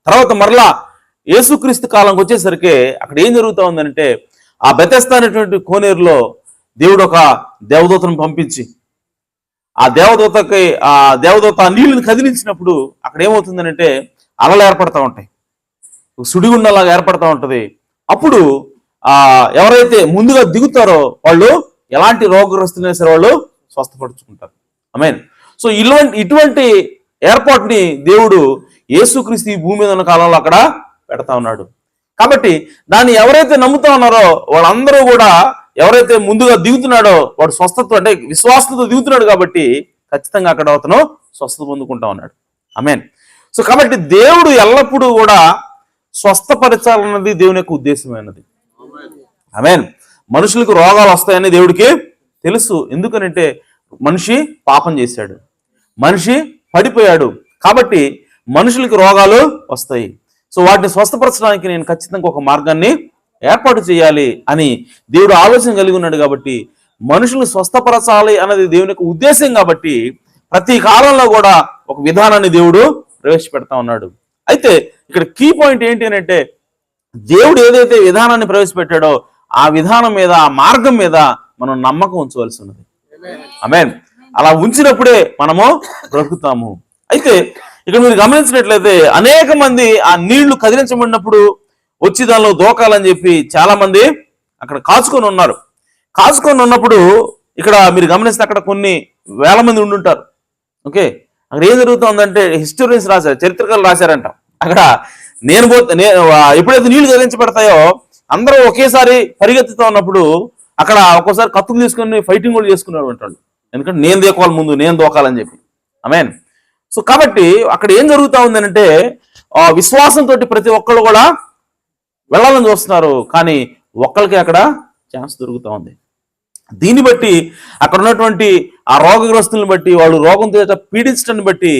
తర్వాత మరలా యేసుక్రీస్తు కాలంకి వచ్చేసరికి అక్కడ ఏం జరుగుతూ ఉందంటే ఆ బెతెస్దా అనేటువంటి కోనేరులో దేవుడు ఒక దేవదూతను పంపించి ఆ దేవదూత నీళ్లను కదిలించినప్పుడు అక్కడ ఏమవుతుందనంటే అలలు ఏర్పడతా ఉంటాయి, సుడిగుండలాగా ఏర్పడతా ఉంటది. అప్పుడు ఎవరైతే ముందుగా దిగుతారో వాళ్ళు ఎలాంటి రోగగ్రస్తులైనా సరే వాళ్ళు స్వస్థపరుచుకుంటారు. ఆమేన్. సో ఇటువంటి ఏర్పాటుని దేవుడు యేసుక్రీస్తు ఈ భూమి మీద ఉన్న కాలంలో అక్కడ పెడతా ఉన్నాడు. కాబట్టి దాన్ని ఎవరైతే నమ్ముతా ఉన్నారో వాళ్ళందరూ కూడా, ఎవరైతే ముందుగా దిగుతున్నాడో వాడు స్వస్థత అంటే విశ్వాసంతో దిగుతున్నాడు కాబట్టి ఖచ్చితంగా అక్కడ అతను స్వస్థత పొందుకుంటా ఉన్నాడు. ఆమేన్. సో కాబట్టి దేవుడు ఎల్లప్పుడూ కూడా స్వస్థపరచాలన్నది దేవుని యొక్క ఉద్దేశమైనది. ఆమేన్. మనుషులకు రోగాలు వస్తాయని దేవుడికి తెలుసు. ఎందుకనంటే మనిషి పాపం చేశాడు, మనిషి పడిపోయాడు, కాబట్టి మనుషులకు రోగాలు వస్తాయి. సో వాటిని స్వస్థపరచడానికి నేను ఖచ్చితంగా ఒక మార్గాన్ని ఏర్పాటు చేయాలి అని దేవుడు ఆలోచన కలిగి ఉన్నాడు. కాబట్టి మనుషులను స్వస్థపరచాలి అన్నది దేవుని యొక్క ఉద్దేశం. కాబట్టి ప్రతి కాలంలో కూడా ఒక విధానాన్ని దేవుడు ప్రవేశపెడతా ఉన్నాడు. అయితే ఇక్కడ కీ పాయింట్ ఏంటి అంటే దేవుడు ఏదైతే విధానాన్ని ప్రవేశపెట్టాడో ఆ విధానం మీద, ఆ మార్గం మీద మనం నమ్మకం ఉంచవలసి ఉన్నది. ఆమేన్. అలా ఉంచినప్పుడే మనము బ్రతుకుతాము. అయితే ఇక్కడ మీరు గమనించినట్లయితే అనేక మంది ఆ నీళ్లు కదిలించబడినప్పుడు వచ్చి దానిలో దోకాలని చెప్పి చాలా మంది అక్కడ కాచుకొని ఉన్నారు. కాచుకొని ఉన్నప్పుడు ఇక్కడ మీరు గమనిస్తే అక్కడ కొన్ని వేల మంది ఉండుంటారు. ఓకే, అక్కడ ఏం జరుగుతుందంటే హిస్టోరియన్స్ రాశారు, చరిత్రకారులు రాశారంట. అక్కడ ఎప్పుడైతే నీళ్లు కదిలించబడతాయో అందరూ ఒకేసారి పరిగెత్తుతూ ఉన్నప్పుడు అక్కడ ఒక్కోసారి కత్తులు తీసుకొని ఫైటింగ్ కూడా చేసుకున్నారు అంటాడు. ఎందుకంటే నేను దేకోవాలి ముందు, నేను దోకాలని చెప్పి. ఆమేన్. సో కాబట్టి అక్కడ ఏం జరుగుతూ ఉంది అంటే విశ్వాసంతో ప్రతి ఒక్కళ్ళు కూడా వెళ్ళాలని చూస్తున్నారు, కానీ ఒక్కరికి అక్కడ ఛాన్స్ దొరుకుతూ ఉంది. దీన్ని బట్టి అక్కడ ఉన్నటువంటి ఆ రోగగ్రస్తులను బట్టి, వాళ్ళు రోగంతో పీడించడాన్ని బట్టి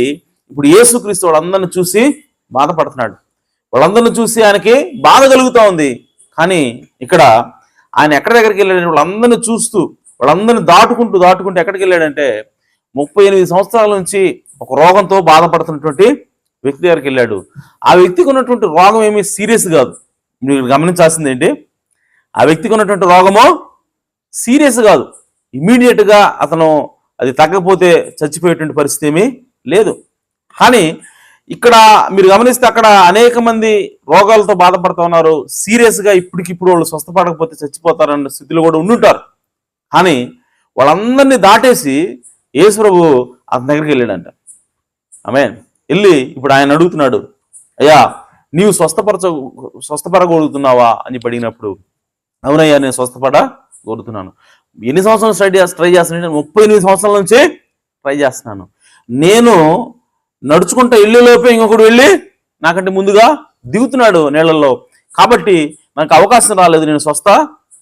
ఇప్పుడు యేసుక్రీస్తు వాళ్ళందరిని చూసి బాధపడుతున్నాడు. వాళ్ళందరిని చూసి ఆయనకి బాధ కలుగుతూ ఉంది. కానీ ఇక్కడ ఆయన ఎక్కడి దగ్గరికి వెళ్ళాడు, వాళ్ళందరినీ చూస్తూ వాళ్ళందరినీ దాటుకుంటూ ఎక్కడికి వెళ్ళాడంటే 38 సంవత్సరాల నుంచి ఒక రోగంతో బాధపడుతున్నటువంటి వ్యక్తి దగ్గరికి వెళ్ళాడు. ఆ వ్యక్తికి ఉన్నటువంటి రోగం ఏమీ సీరియస్ కాదు. మీరు గమనించాల్సింది ఏంటి, ఆ వ్యక్తికి ఉన్నటువంటి రోగము సీరియస్ కాదు. ఇమీడియట్గా అతను అది తగ్గకపోతే చచ్చిపోయేటువంటి పరిస్థితి ఏమీ లేదు. కానీ ఇక్కడ మీరు గమనిస్తే అక్కడ అనేక మంది రోగాలతో బాధపడుతూ ఉన్నారు. సీరియస్గా ఇప్పటికిప్పుడు వాళ్ళు స్వస్థపడకపోతే చచ్చిపోతారన్న స్థితిలో కూడా ఉండుంటారు. కానీ వాళ్ళందరినీ దాటేసి యేసు ప్రభు అతని దగ్గరికి వెళ్ళాడంట. ఆమేన్. వెళ్ళి ఇప్పుడు ఆయన అడుగుతున్నాడు, అయ్యా నీవు స్వస్థపడగలుగుతున్నావా అని అడిగినప్పుడు, అవునయ్యా నేను స్వస్థపడగలుగుతున్నాను. ఎన్ని సంవత్సరాలు ట్రై చేస్తున్నాను? 38 సంవత్సరాల నుంచి ట్రై చేస్తున్నాను. నేను నడుచుకుంటూ వెళ్ళేలోపే ఇంకొకడు వెళ్ళి నాకంటే ముందుగా దిగుతున్నాడు నీళ్ళల్లో, కాబట్టి నాకు అవకాశం రాలేదు, నేను స్వస్థ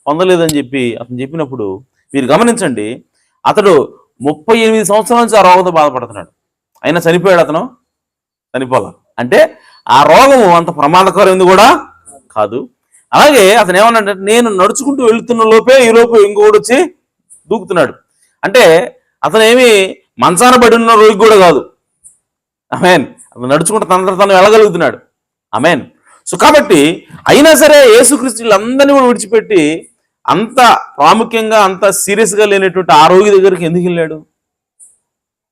పొందలేదని చెప్పి అతను చెప్పినప్పుడు మీరు గమనించండి, అతడు 38 సంవత్సరాల నుంచి ఆ రోగంతో బాధపడుతున్నాడు. అయినా చనిపోయాడు అతను? చనిపోలా. అంటే ఆ రోగము అంత ప్రమాదకరమైంది కూడా కాదు. అలాగే అతను ఏమన్నాడంటే నేను నడుచుకుంటూ వెళుతున్న లోపే ఇంకొకటి వచ్చి దూకుతున్నాడు. అంటే అతను ఏమి మంచాన పడి ఉన్న రోగి కూడా కాదు. ఆమేన్. అతను నడుచుకుంటూ తను వెళ్ళగలుగుతున్నాడు. ఆమేన్. సో కాబట్టి అయినా సరే యేసుక్రీస్తు వీళ్ళందరినీ కూడా విడిచిపెట్టి అంత ప్రాముఖ్యంగా అంత సీరియస్గా లేనటువంటి ఆ రోగి దగ్గరికి ఎందుకు వెళ్ళాడు?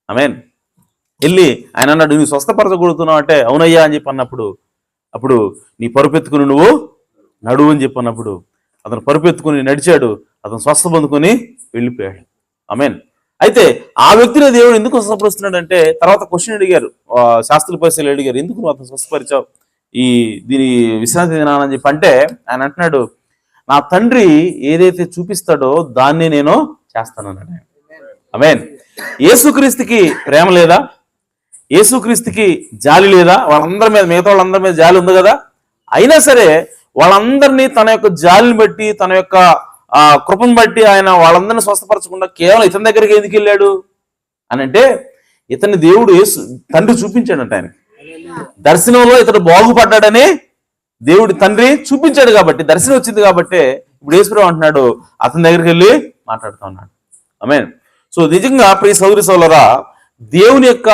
ఆమేన్. వెళ్ళి ఆయన అన్నాడు, నువ్వు స్వస్థపరచగలుగుతున్నావు అంటే అవునయ్యా అని చెప్పి అన్నప్పుడు, అప్పుడు నీ పరుపెత్తుకుని నువ్వు నడువు అని చెప్పి అన్నప్పుడు అతను పరుపెత్తుకుని నడిచాడు, అతను స్వస్థ పొందుకొని వెళ్ళిపోయాడు. ఆమేన్. అయితే ఆ వ్యక్తిని దేవుడు ఎందుకు స్వస్థపరుస్తున్నాడంటే, తర్వాత క్వశ్చన్ అడిగారు, శాస్త్రుల పరిస్థితులు అడిగారు, ఎందుకు నువ్వు అతను స్వస్థపరిచావు దీని విశ్రాంతి దినానని చెప్పి అంటే, ఆయన అంటున్నాడు, నా తండ్రి ఏదైతే చూపిస్తాడో దాన్ని నేను చేస్తాను అన్నాడు. ఆమేన్. యేసుక్రీస్తుకి ప్రేమ లేదా? యేసుక్రీస్తుకి జాలి లేదా? వాళ్ళందరి మీద, మిగతా వాళ్ళందరి మీద జాలి ఉంది కదా. అయినా సరే వాళ్ళందరినీ తన యొక్క జాలిని బట్టి, తన యొక్క కృపను బట్టి ఆయన వాళ్ళందరినీ స్వస్థపరచకుండా కేవలం ఇతని దగ్గరికి ఎందుకు వెళ్ళాడు అని అంటే, ఇతని దేవుడు తండ్రి చూపించాడంట. ఆయన దర్శనంలో ఇతడు బాగుపడ్డాడని దేవుడు తండ్రి చూపించాడు కాబట్టి, దర్శనం వచ్చింది కాబట్టి ఇప్పుడు యేసుప్రభువు అంటున్నాడు, అతని దగ్గరికి వెళ్ళి మాట్లాడుతూ ఉన్నాడు. ఆమేన్. సో నిజంగా ప్రియ సోదరి సోదరులారా, దేవుని యొక్క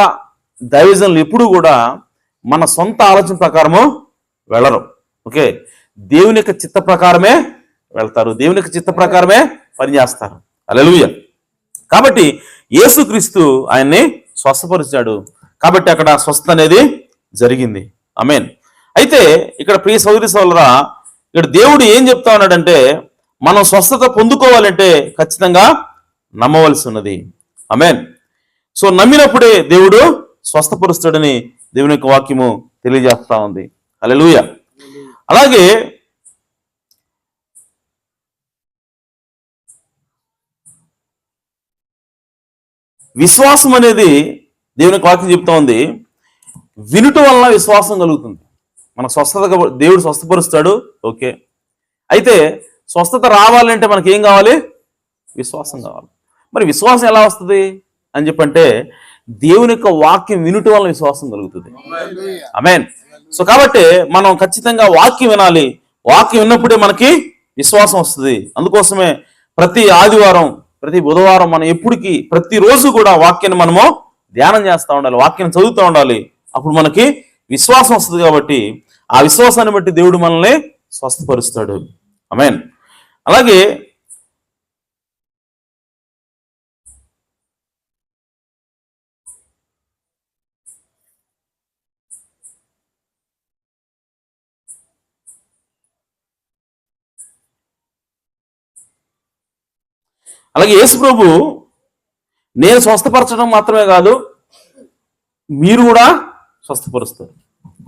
దైవజనులు ఎప్పుడు కూడా మన సొంత ఆలోచన ప్రకారము వెళ్ళరు. ఓకే, దేవుని యొక్క చిత్త ప్రకారమే వెళ్తారు, దేవుని యొక్క చిత్త ప్రకారమే పనిచేస్తారు. హల్లెలూయా. కాబట్టి యేసుక్రీస్తు ఆయన్ని స్వస్థపరిచాడు కాబట్టి అక్కడ స్వస్థ అనేది జరిగింది. ఆమేన్. అయితే ఇక్కడ ప్రియ సోదరి సోదరులారా, ఇక్కడ దేవుడు ఏం చెప్తా ఉన్నాడంటే, మనం స్వస్థత పొందుకోవాలంటే ఖచ్చితంగా నమ్మవలసి ఉన్నది. ఆమేన్. సో నమ్మినప్పుడే దేవుడు స్వస్థపరుస్తాడని దేవుని యొక్క వాక్యము తెలియజేస్తా ఉంది. హల్లెలూయా. అలాగే విశ్వాసం అనేది దేవుని యొక్క వాక్యం చెప్తా ఉంది, వినుట వలన విశ్వాసం కలుగుతుంది. మన స్వస్థత దేవుడు స్వస్థపరుస్తాడు. ఓకే, అయితే స్వస్థత రావాలంటే మనకి ఏం కావాలి? విశ్వాసం కావాలి. మరి విశ్వాసం ఎలా వస్తుంది అని చెప్పంటే, దేవుని యొక్క వాక్యం వినుట వలన విశ్వాసం కలుగుతుంది. ఆమేన్. సో కాబట్టి మనం ఖచ్చితంగా వాక్యం వినాలి. వాక్యం విన్నప్పుడే మనకి విశ్వాసం వస్తుంది. అందుకోసమే ప్రతి ఆదివారం, ప్రతి బుధవారం మనం ఎప్పటికీ ప్రతిరోజు కూడా వాక్యాన్ని మనము ధ్యానం చేస్తూ ఉండాలి, వాక్యాన్ని చదువుతూ ఉండాలి. అప్పుడు మనకి విశ్వాసం వస్తుంది. కాబట్టి ఆ విశ్వాసాన్ని బట్టి దేవుడు మనల్ని స్వస్థపరుస్తాడు. ఆమేన్. అలాగే యేసు ప్రభు నేను స్వస్థపరచడం మాత్రమే కాదు, మీరు కూడా స్వస్థపరుస్తారు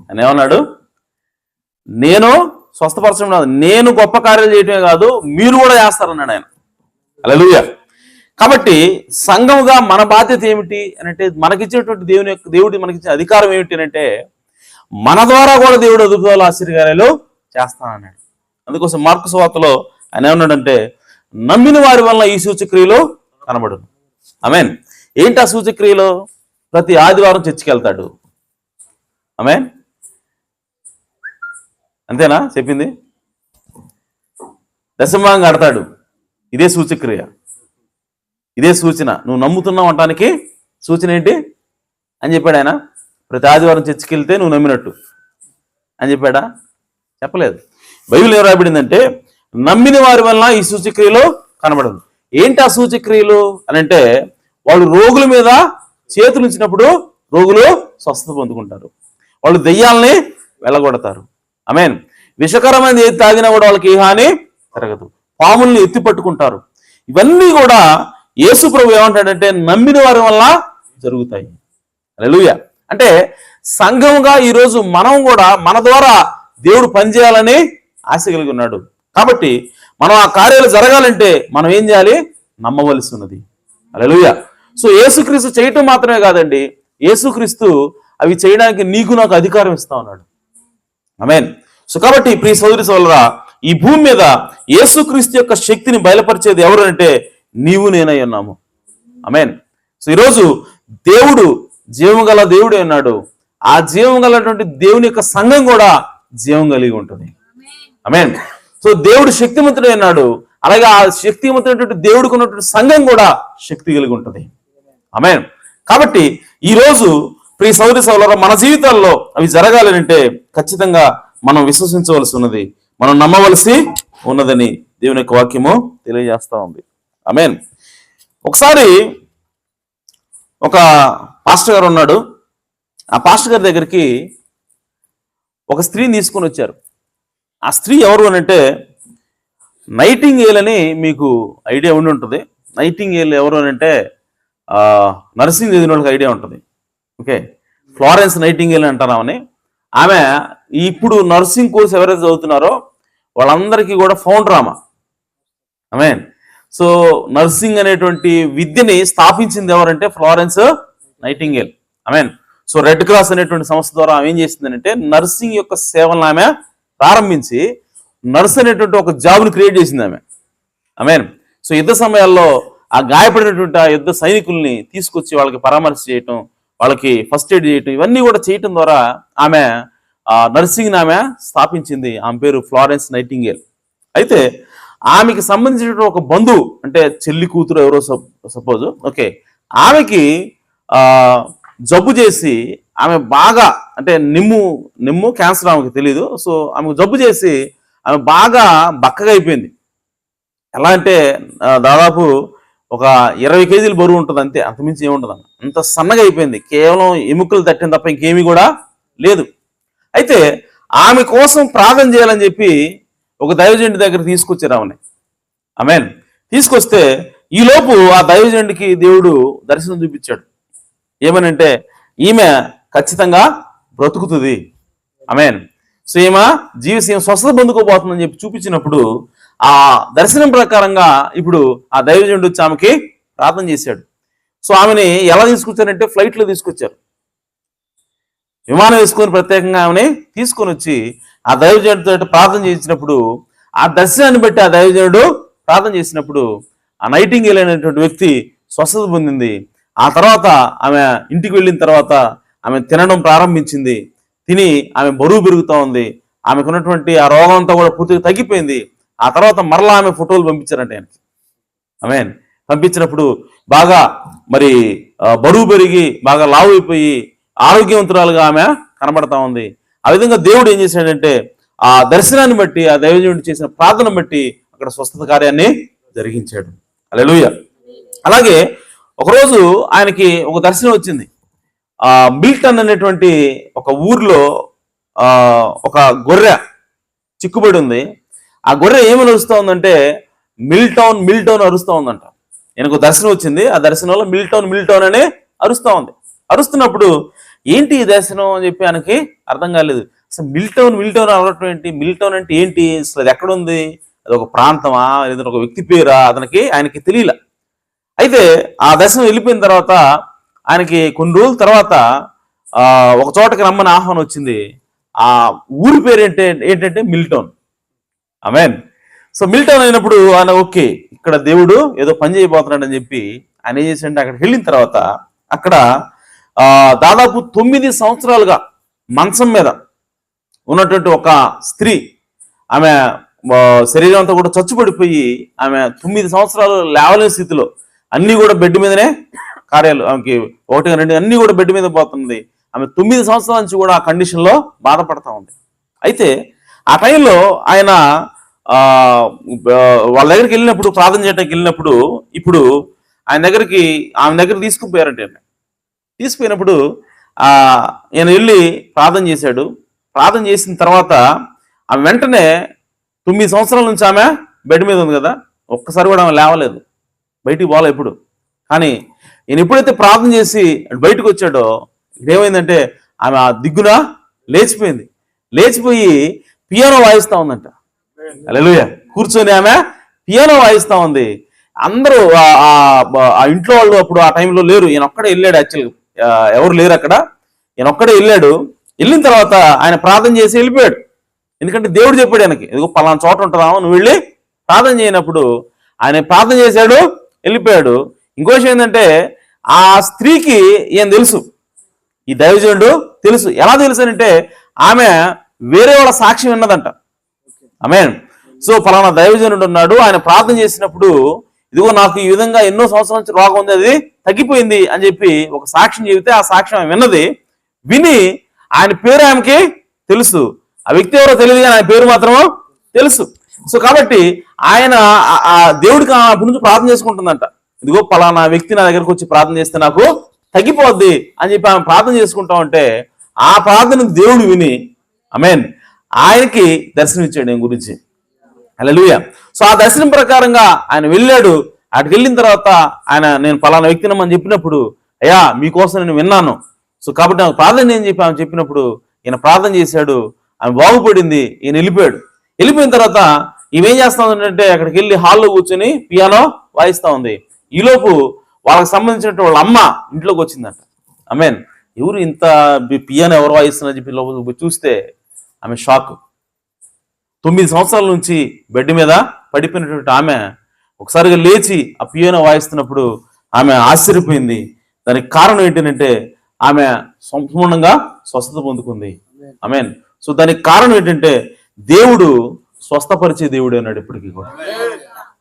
అని ఏమన్నాడు? నేను స్వస్థపరచడం కాదు, నేను గొప్ప కార్యాలు చేయటమే కాదు, మీరు కూడా చేస్తారన్నాడు ఆయన. హల్లెలూయా. కాబట్టి సంఘముగా మన బాధ్యత ఏమిటి అని అంటే, మనకిచ్చినటువంటి దేవుడు మనకిచ్చిన అధికారం ఏమిటి అని అంటే, మన ద్వారా కూడా దేవుడు అద్భుతాలు ఆశ్చర్యకార్యాలు చేస్తానన్నాడు. అందుకోసం మార్కు సువార్తలో ఆయన ఏమన్నాడంటే, నమ్మిన వారి వలన ఈ సూచక్రియలు కనబడును. ఆమేన్. ఏంటి ఆ సూచక్రియలు? ప్రతి ఆదివారం చర్చికి వెళ్తాడు. ఆమేన్. అంతేనా చెప్పింది? దశమభాగం కడతాడు. ఇదే సూచక్రియ, ఇదే సూచన. నువ్వు నమ్ముతున్నావు అనటానికి సూచన ఏంటి అని చెప్పాడు ఆయన. ప్రతి ఆదివారం చర్చికి వెళ్తే నువ్వు నమ్మినట్టు అని చెప్పాడా? చెప్పలేదు. బైబిల్ ఏం రాయబడిందంటే, నమ్మిన వారి వలన ఈ సూచక్రియలు కనబడదు. ఏంటి ఆ సూచక్రియలు అని అంటే, వాళ్ళు రోగుల మీద చేతులు ఉంచినప్పుడు రోగులు స్వస్థత పొందుకుంటారు, వాళ్ళు దెయ్యాలని వెళ్ళగొడతారు. ఆమేన్. విషకరమైన ఏది తాగినా కూడా వాళ్ళకి ఏ హాని జరగదు, పాముల్ని ఎత్తి పట్టుకుంటారు. ఇవన్నీ కూడా యేసు ప్రభు ఏమంటాడంటే, నమ్మిన వారి వల్ల జరుగుతాయి. హల్లెలూయా. అంటే సంఘంగా ఈరోజు మనం కూడా మన ద్వారా దేవుడు పనిచేయాలని ఆశ కలిగి ఉన్నాడు. కాబట్టి మనం ఆ కార్యాలు జరగాలంటే మనం ఏం చేయాలి? నమ్మవలసి ఉన్నది. హల్లెలూయా. సో యేసుక్రీస్తు చేయటం మాత్రమే కాదండి, యేసుక్రీస్తు అవి చేయడానికి నీకు నాకు అధికారం ఇస్తా ఉన్నాడు. ఆమేన్. సో కాబట్టి ప్రియ సోదరి సోదరులారా, ఈ భూమి మీద యేసుక్రీస్తు యొక్క శక్తిని బయలుపరిచేది ఎవరు అంటే, నీవు నేనై ఉన్నాము. ఆమేన్. సో ఈరోజు దేవుడు జీవం గల దేవుడే ఉన్నాడు. ఆ జీవం గలటువంటి దేవుని యొక్క సంఘం కూడా జీవం కలిగి ఉంటుంది. ఆమేన్. సో దేవుడు శక్తిమంతుడే అన్నాడు, అలాగే ఆ శక్తివంతమైనటువంటి దేవుడికి ఉన్నటువంటి సంఘం కూడా శక్తి కలిగి ఉంటుంది. ఆమేన్. కాబట్టి ఈరోజు ప్రియ సోదరి సోదరులారా, మన జీవితాల్లో అవి జరగాలంటే ఖచ్చితంగా మనం విశ్వసించవలసి ఉన్నది, మనం నమ్మవలసి ఉన్నదని దేవుని యొక్క వాక్యము తెలియజేస్తా ఉంది. ఆమేన్. ఒకసారి ఒక పాస్టర్ గారు ఉన్నాడు. ఆ పాస్టర్ గారి దగ్గరికి ఒక స్త్రీని తీసుకొని వచ్చారు. ఆ స్త్రీ ఎవరు అని అంటే, నైటింగేల్ అని మీకు ఐడియా ఉండి ఉంటుంది. నైటింగేల్ ఎవరు అని అంటే నర్సింగ్ చదివిన వాళ్ళకి ఐడియా ఉంటుంది. ఓకే, ఫ్లారెన్స్ నైటింగేల్ అంటారు ఆమెని. ఆమె ఇప్పుడు నర్సింగ్ కోర్స్ ఎవరైతే చదువుతున్నారో వాళ్ళందరికీ కూడా ఫౌండర్ ఆమె. ఆమెన్. సో నర్సింగ్ అనేటువంటి విద్యని స్థాపించింది ఎవరంటే Florence nightingale. Amen. So red cross అనేటువంటి సంస్థ ద్వారా ఆమె ఏం చేసిందంటే నర్సింగ్ యొక్క సేవలను ఆమె ప్రారంభించి నర్స్ అనేటువంటి ఒక జాబ్ని క్రియేట్ చేసింది ఆమె. ఆమెన్. సో యుద్ధ సమయాల్లో ఆ గాయపడినటువంటి ఆ యుద్ధ సైనికుల్ని తీసుకొచ్చి వాళ్ళకి పరామర్శ చేయటం, వాళ్ళకి ఫస్ట్ ఎయిడ్ చేయటం, ఇవన్నీ కూడా చేయటం ద్వారా ఆమె నర్సింగ్ని ఆమె స్థాపించింది. ఆమె పేరు ఫ్లారెన్స్ నైటింగేల్. అయితే ఆమెకి సంబంధించినటువంటి ఒక బంధువు అంటే చెల్లి కూతురు ఎవరో సపోజ్, ఓకే, ఆమెకి జబ్బు చేసి ఆమె బాగా అంటే నిమ్ము క్యాన్సర్ ఆమెకి తెలీదు. సో ఆమెకు జబ్బు చేసి ఆమె బాగా బక్కగా అయిపోయింది. ఎలా అంటే దాదాపు ఒక 20 కేజీలు బరువు ఉంటుంది అంతే, అంతమించి ఏముంటుంది. అంత సన్నగా అయిపోయింది, కేవలం ఎముకలు తట్టిన తప్ప ఇంకేమీ కూడా లేదు. అయితే ఆమె కోసం ప్రార్థన చేయాలని చెప్పి ఒక దైవజనుడి దగ్గర తీసుకొచ్చారు ఆమెని. ఆమెన్. తీసుకొస్తే ఈలోపు ఆ దైవజనుడికి దేవుడు దర్శనం చూపించాడు. ఏమనంటే ఈమె ఖచ్చితంగా బ్రతుకుతుంది. ఆమెన్. సో ఈమె జీవితం స్వస్థత పొందుకోబోతుందని చెప్పి చూపించినప్పుడు ఆ దర్శనం ప్రకారంగా ఇప్పుడు ఆ దైవజనుడు వచ్చి ఆమెకి ప్రార్థన చేశాడు. సో ఆమెని ఎలా తీసుకొచ్చారంటే ఫ్లైట్లో తీసుకొచ్చారు, విమానం వేసుకొని ప్రత్యేకంగా ఆమెని తీసుకొని వచ్చి ఆ దైవజనుడితో ప్రార్థన చేసినప్పుడు ఆ దర్శనాన్ని బట్టి ఆ దైవజనుడు ప్రార్థన చేసినప్పుడు ఆ నైటింగేల్ అనేటువంటి వ్యక్తి స్వస్థత పొందింది. ఆ తర్వాత ఆమె ఇంటికి వెళ్ళిన తర్వాత ఆమె తినడం ప్రారంభించింది. తిని ఆమె బరువు పెరుగుతూ ఉంది. ఆమెకున్నటువంటి ఆ రోగం అంతా కూడా పూర్తిగా తగ్గిపోయింది. ఆ తర్వాత మరలా ఆమె ఫోటోలు పంపించారంటే ఆయనకి. ఆమెన్. పంపించినప్పుడు బాగా మరి బరువు పెరిగి బాగా లావు అయిపోయి ఆరోగ్యవంతురాలుగా ఆమె కనబడతా ఉంది. ఆ విధంగా దేవుడు ఏం చేశాడంటే ఆ దర్శనాన్ని బట్టి ఆ దైవజనుడు చేసిన ప్రార్థన బట్టి అక్కడ స్వస్థత కార్యాన్ని జరిగించాడు. హల్లెలూయా. అలాగే ఒకరోజు ఆయనకి ఒక దర్శనం వచ్చింది. మిల్టన్ అనేటువంటి ఒక ఊర్లో ఒక గొర్రె చిక్కుబడి ఉంది. ఆ గొర్రె ఏమని అరుస్తూ ఉందంటే మిల్టౌన్ అరుస్తూ ఉందంట. ఆయనకు దర్శనం వచ్చింది. ఆ దర్శనంలో మిల్టౌన్ అనే అరుస్తూ ఉంది. అరుస్తున్నప్పుడు ఏంటి ఈ దర్శనం అని చెప్పి ఆయనకి అర్థం కాలేదు. అసలు మిల్టౌన్ అరవటం ఏంటి, మిల్టౌన్ అంటే ఏంటి, అసలు అది ఎక్కడుంది, అది ఒక ప్రాంతమా లేదా ఒక వ్యక్తి పేరా ఆయనకి తెలియలే. అయితే ఆ దర్శనం వెళ్ళిపోయిన తర్వాత ఆయనకి కొన్ని రోజుల తర్వాత ఒక చోటకి రమ్మని ఆహ్వానం వచ్చింది. ఆ ఊరి పేరు ఏంటంటే మిల్టౌన్. ఆమెన్. సో మిల్టౌన్ అయినప్పుడు ఆయన ఓకే ఇక్కడ దేవుడు ఏదో పని చేయబోతున్నాడు అని చెప్పి ఆయన ఏం చేశాడంటే అక్కడికి వెళ్ళిన తర్వాత అక్కడ దాదాపు 9 సంవత్సరాలుగా మంచం మీద ఉన్నటువంటి ఒక స్త్రీ, ఆమె శరీరం అంతా కూడా చచ్చుపడిపోయి ఆమె 9 సంవత్సరాలు లేవలేని స్థితిలో అన్ని కూడా బెడ్ మీదనే కార్యాలు, ఆమెకి 1, 2 అన్ని కూడా బెడ్ మీద పోతుంది. ఆమె 9 సంవత్సరాల నుంచి కూడా ఆ కండిషన్లో బాధపడతా ఉంది. అయితే ఆ టైంలో ఆయన వాళ్ళ దగ్గరికి వెళ్ళినప్పుడు ప్రార్థన చేయడానికి వెళ్ళినప్పుడు ఇప్పుడు ఆమె దగ్గర తీసుకుపోయారంటే తీసుకుపోయినప్పుడు ఈయన వెళ్ళి ప్రార్థన చేశాడు. ప్రార్థన చేసిన తర్వాత ఆమె వెంటనే 9 సంవత్సరాల నుంచి ఆమె బెడ్ మీద ఉంది కదా, ఒక్కసారి కూడా ఆమె లేవలేదు, బయటికి పోలే ఎప్పుడు. కానీ ఈయన ఎప్పుడైతే ప్రార్థన చేసి బయటకు వచ్చాడో ఇదేమైందంటే ఆమె ఆ దిగ్గున లేచిపోయి పియానో వాయిస్తూ ఉందంట. హల్లెలూయా. కూర్చొని ఆమె పియానో వాయిస్తూ ఉంది. అందరూ ఆ ఇంట్లో వాళ్ళు అప్పుడు ఆ టైంలో లేరు, ఈయన ఒక్కడే వెళ్ళాడు. యాక్చువల్గా ఎవరు లేరు అక్కడ, ఈయన ఒక్కడే వెళ్ళాడు. వెళ్ళిన తర్వాత ఆయన ప్రార్థన చేసి వెళ్ళిపోయాడు. ఎందుకంటే దేవుడు చెప్పాడు ఆయనకి, ఇదిగో పలానా చోట ఉంటుందామో నువ్వు వెళ్ళి ప్రార్థన చేయనప్పుడు ఆయన ప్రార్థన చేశాడు, వెళ్ళిపోయాడు. ఇంకో విషయం ఏంటంటే ఆ స్త్రీకి ఈయన తెలుసు, ఈ దైవజనుడు తెలుసు. ఎలా తెలుసు అంటే ఆమె వేరే వాళ్ళ సాక్ష్యం విన్నదంట. ఆమేన్. సో పలానా దైవజనుడు ఉన్నాడు, ఆయన ప్రార్థన చేసినప్పుడు ఇదిగో నాకు ఈ విధంగా ఎన్నో సంవత్సరాల నుంచి రోగం ఉంది, అది తగ్గిపోయింది అని చెప్పి ఒక సాక్ష్యం చెబితే ఆ సాక్ష్యం ఆమె విని ఆయన పేరు ఆమెకి తెలుసు. ఆ వ్యక్తి ఎవరో తెలియదు కానీ ఆయన పేరు మాత్రమో తెలుసు. సో కాబట్టి ఆయన ఆ దేవుడికి అప్పటి నుంచి ప్రార్థన చేసుకుంటుందంట. ఇదిగో పలానా వ్యక్తి నా దగ్గరకు వచ్చి ప్రార్థన చేస్తే నాకు తగ్గిపోద్ది అని చెప్పి ఆమె ప్రార్థన చేసుకుంటా ఉంటే ఆ ప్రార్థన దేవుడు విని ఆమేన్ ఆయనకి దర్శనం ఇచ్చాడు నేను గురించి. హల్లెలూయా. సో ఆ దర్శనం ప్రకారంగా ఆయన వెళ్ళాడు. అక్కడికి వెళ్ళిన తర్వాత నేను పలానా వ్యక్తినమ్మని చెప్పినప్పుడు, అయ్యా మీకోసం నేను విన్నాను, సో కాబట్టి నాకు ప్రార్థన నేను ఆమె చెప్పినప్పుడు ఈయన ప్రార్థన చేశాడు, ఆమె బాగుపడింది, ఈయన వెళ్ళిపోయాడు. వెళ్ళిపోయిన తర్వాత ఈమెం చేస్తా ఉందంటే అక్కడికి వెళ్ళి హాల్లో కూర్చొని పియానో వాయిస్తా ఉంది. ఈలోపు వాళ్ళకి సంబంధించినటువంటి వాళ్ళ అమ్మ ఇంట్లోకి వచ్చిందంట. ఆమెన్. ఎవరు ఇంత పియానో ఎవరు వాయిస్తున్నారు చెప్పి లోపలికి చూస్తే ఆమె షాక్. 9 సంవత్సరాల నుంచి బెడ్ మీద పడిపోయినటువంటి ఆమె ఒకసారిగా లేచి ఆ పియానో వాయిస్తున్నప్పుడు ఆమె ఆశ్చర్యపోయింది. దానికి కారణం ఏంటంటే ఆమె సంపూర్ణంగా స్వస్థత పొందుకుంది. ఆమెన్. సో దానికి కారణం ఏంటంటే దేవుడు స్వస్థపరిచే దేవుడే అన్నాడు ఇప్పటికీ కూడా.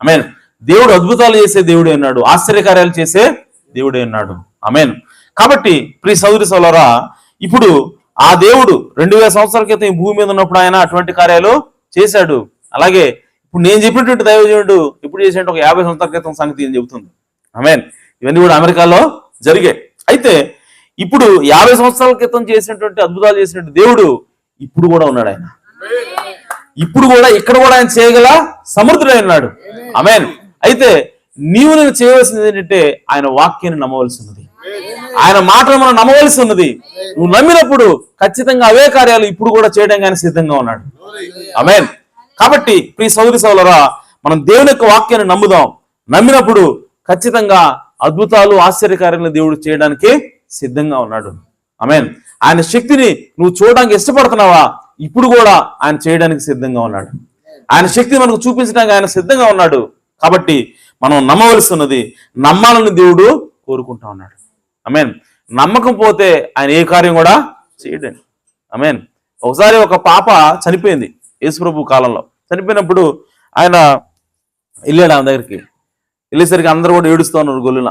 ఆమెన్. దేవుడు అద్భుతాలు చేసే దేవుడే అన్నాడు, ఆశ్చర్యకార్యాలు చేసే దేవుడే అన్నాడు. ఆమెన్. కాబట్టి ప్రియ సహోదరి సోదరులారా, ఇప్పుడు ఆ దేవుడు 2000 సంవత్సరాల క్రితం ఈ భూమి మీద ఉన్నప్పుడు ఆయన అటువంటి కార్యాలు చేశాడు. అలాగే ఇప్పుడు నేను చెప్పినటువంటి దైవజనుడు ఇప్పుడు చేసినట్టు ఒక 50 సంవత్సరాల క్రితం సంగతి అని చెబుతుంది. ఆమెన్. ఇవన్నీ కూడా అమెరికాలో జరిగాయి. అయితే ఇప్పుడు 50 సంవత్సరాల క్రితం చేసినటువంటి అద్భుతాలు చేసినటువంటి దేవుడు ఇప్పుడు కూడా ఉన్నాడు. ఆయన ఇప్పుడు కూడా ఇక్కడ కూడా ఆయన చేయగల సమర్థుడై ఉన్నాడు. ఆమెన్. అయితే నేను చేయవలసింది ఏంటంటే ఆయన వాక్యాన్ని నమ్మవలసి ఉన్నది, ఆయన మాటలు మనం నమ్మవలసి ఉన్నది. నువ్వు నమ్మినప్పుడు ఖచ్చితంగా అవే కార్యాలు ఇప్పుడు కూడా చేయడానికి ఆయన సిద్ధంగా ఉన్నాడు. ఆమెన్. కాబట్టి ప్రియ సహోదరి సహోదరులారా, మనం దేవుని యొక్క వాక్యాన్ని నమ్ముదాం. నమ్మినప్పుడు ఖచ్చితంగా అద్భుతాలు ఆశ్చర్యకార్యాలను దేవుడు చేయడానికి సిద్ధంగా ఉన్నాడు. ఆమెన్. ఆయన శక్తిని నువ్వు చూడడానికి ఇష్టపడుతున్నావా? ఇప్పుడు కూడా ఆయన చేయడానికి సిద్ధంగా ఉన్నాడు. ఆయన శక్తిని మనకు చూపించడానికి ఆయన సిద్ధంగా ఉన్నాడు. కాబట్టి మనం నమ్మవలసి ఉన్నది, నమ్మాలని దేవుడు కోరుకుంటా ఉన్నాడు. ఆమెన్. నమ్మకం పోతే ఆయన ఏ కార్యం కూడా చేయడండి. ఆమెన్. ఒకసారి ఒక పాప చనిపోయింది యేసుప్రభు కాలంలో. చనిపోయినప్పుడు ఆయన వెళ్ళాడు ఆమె దగ్గరికి. వెళ్ళేసరికి అందరూ కూడా ఏడుస్తూ ఉన్నారు. గొల్లున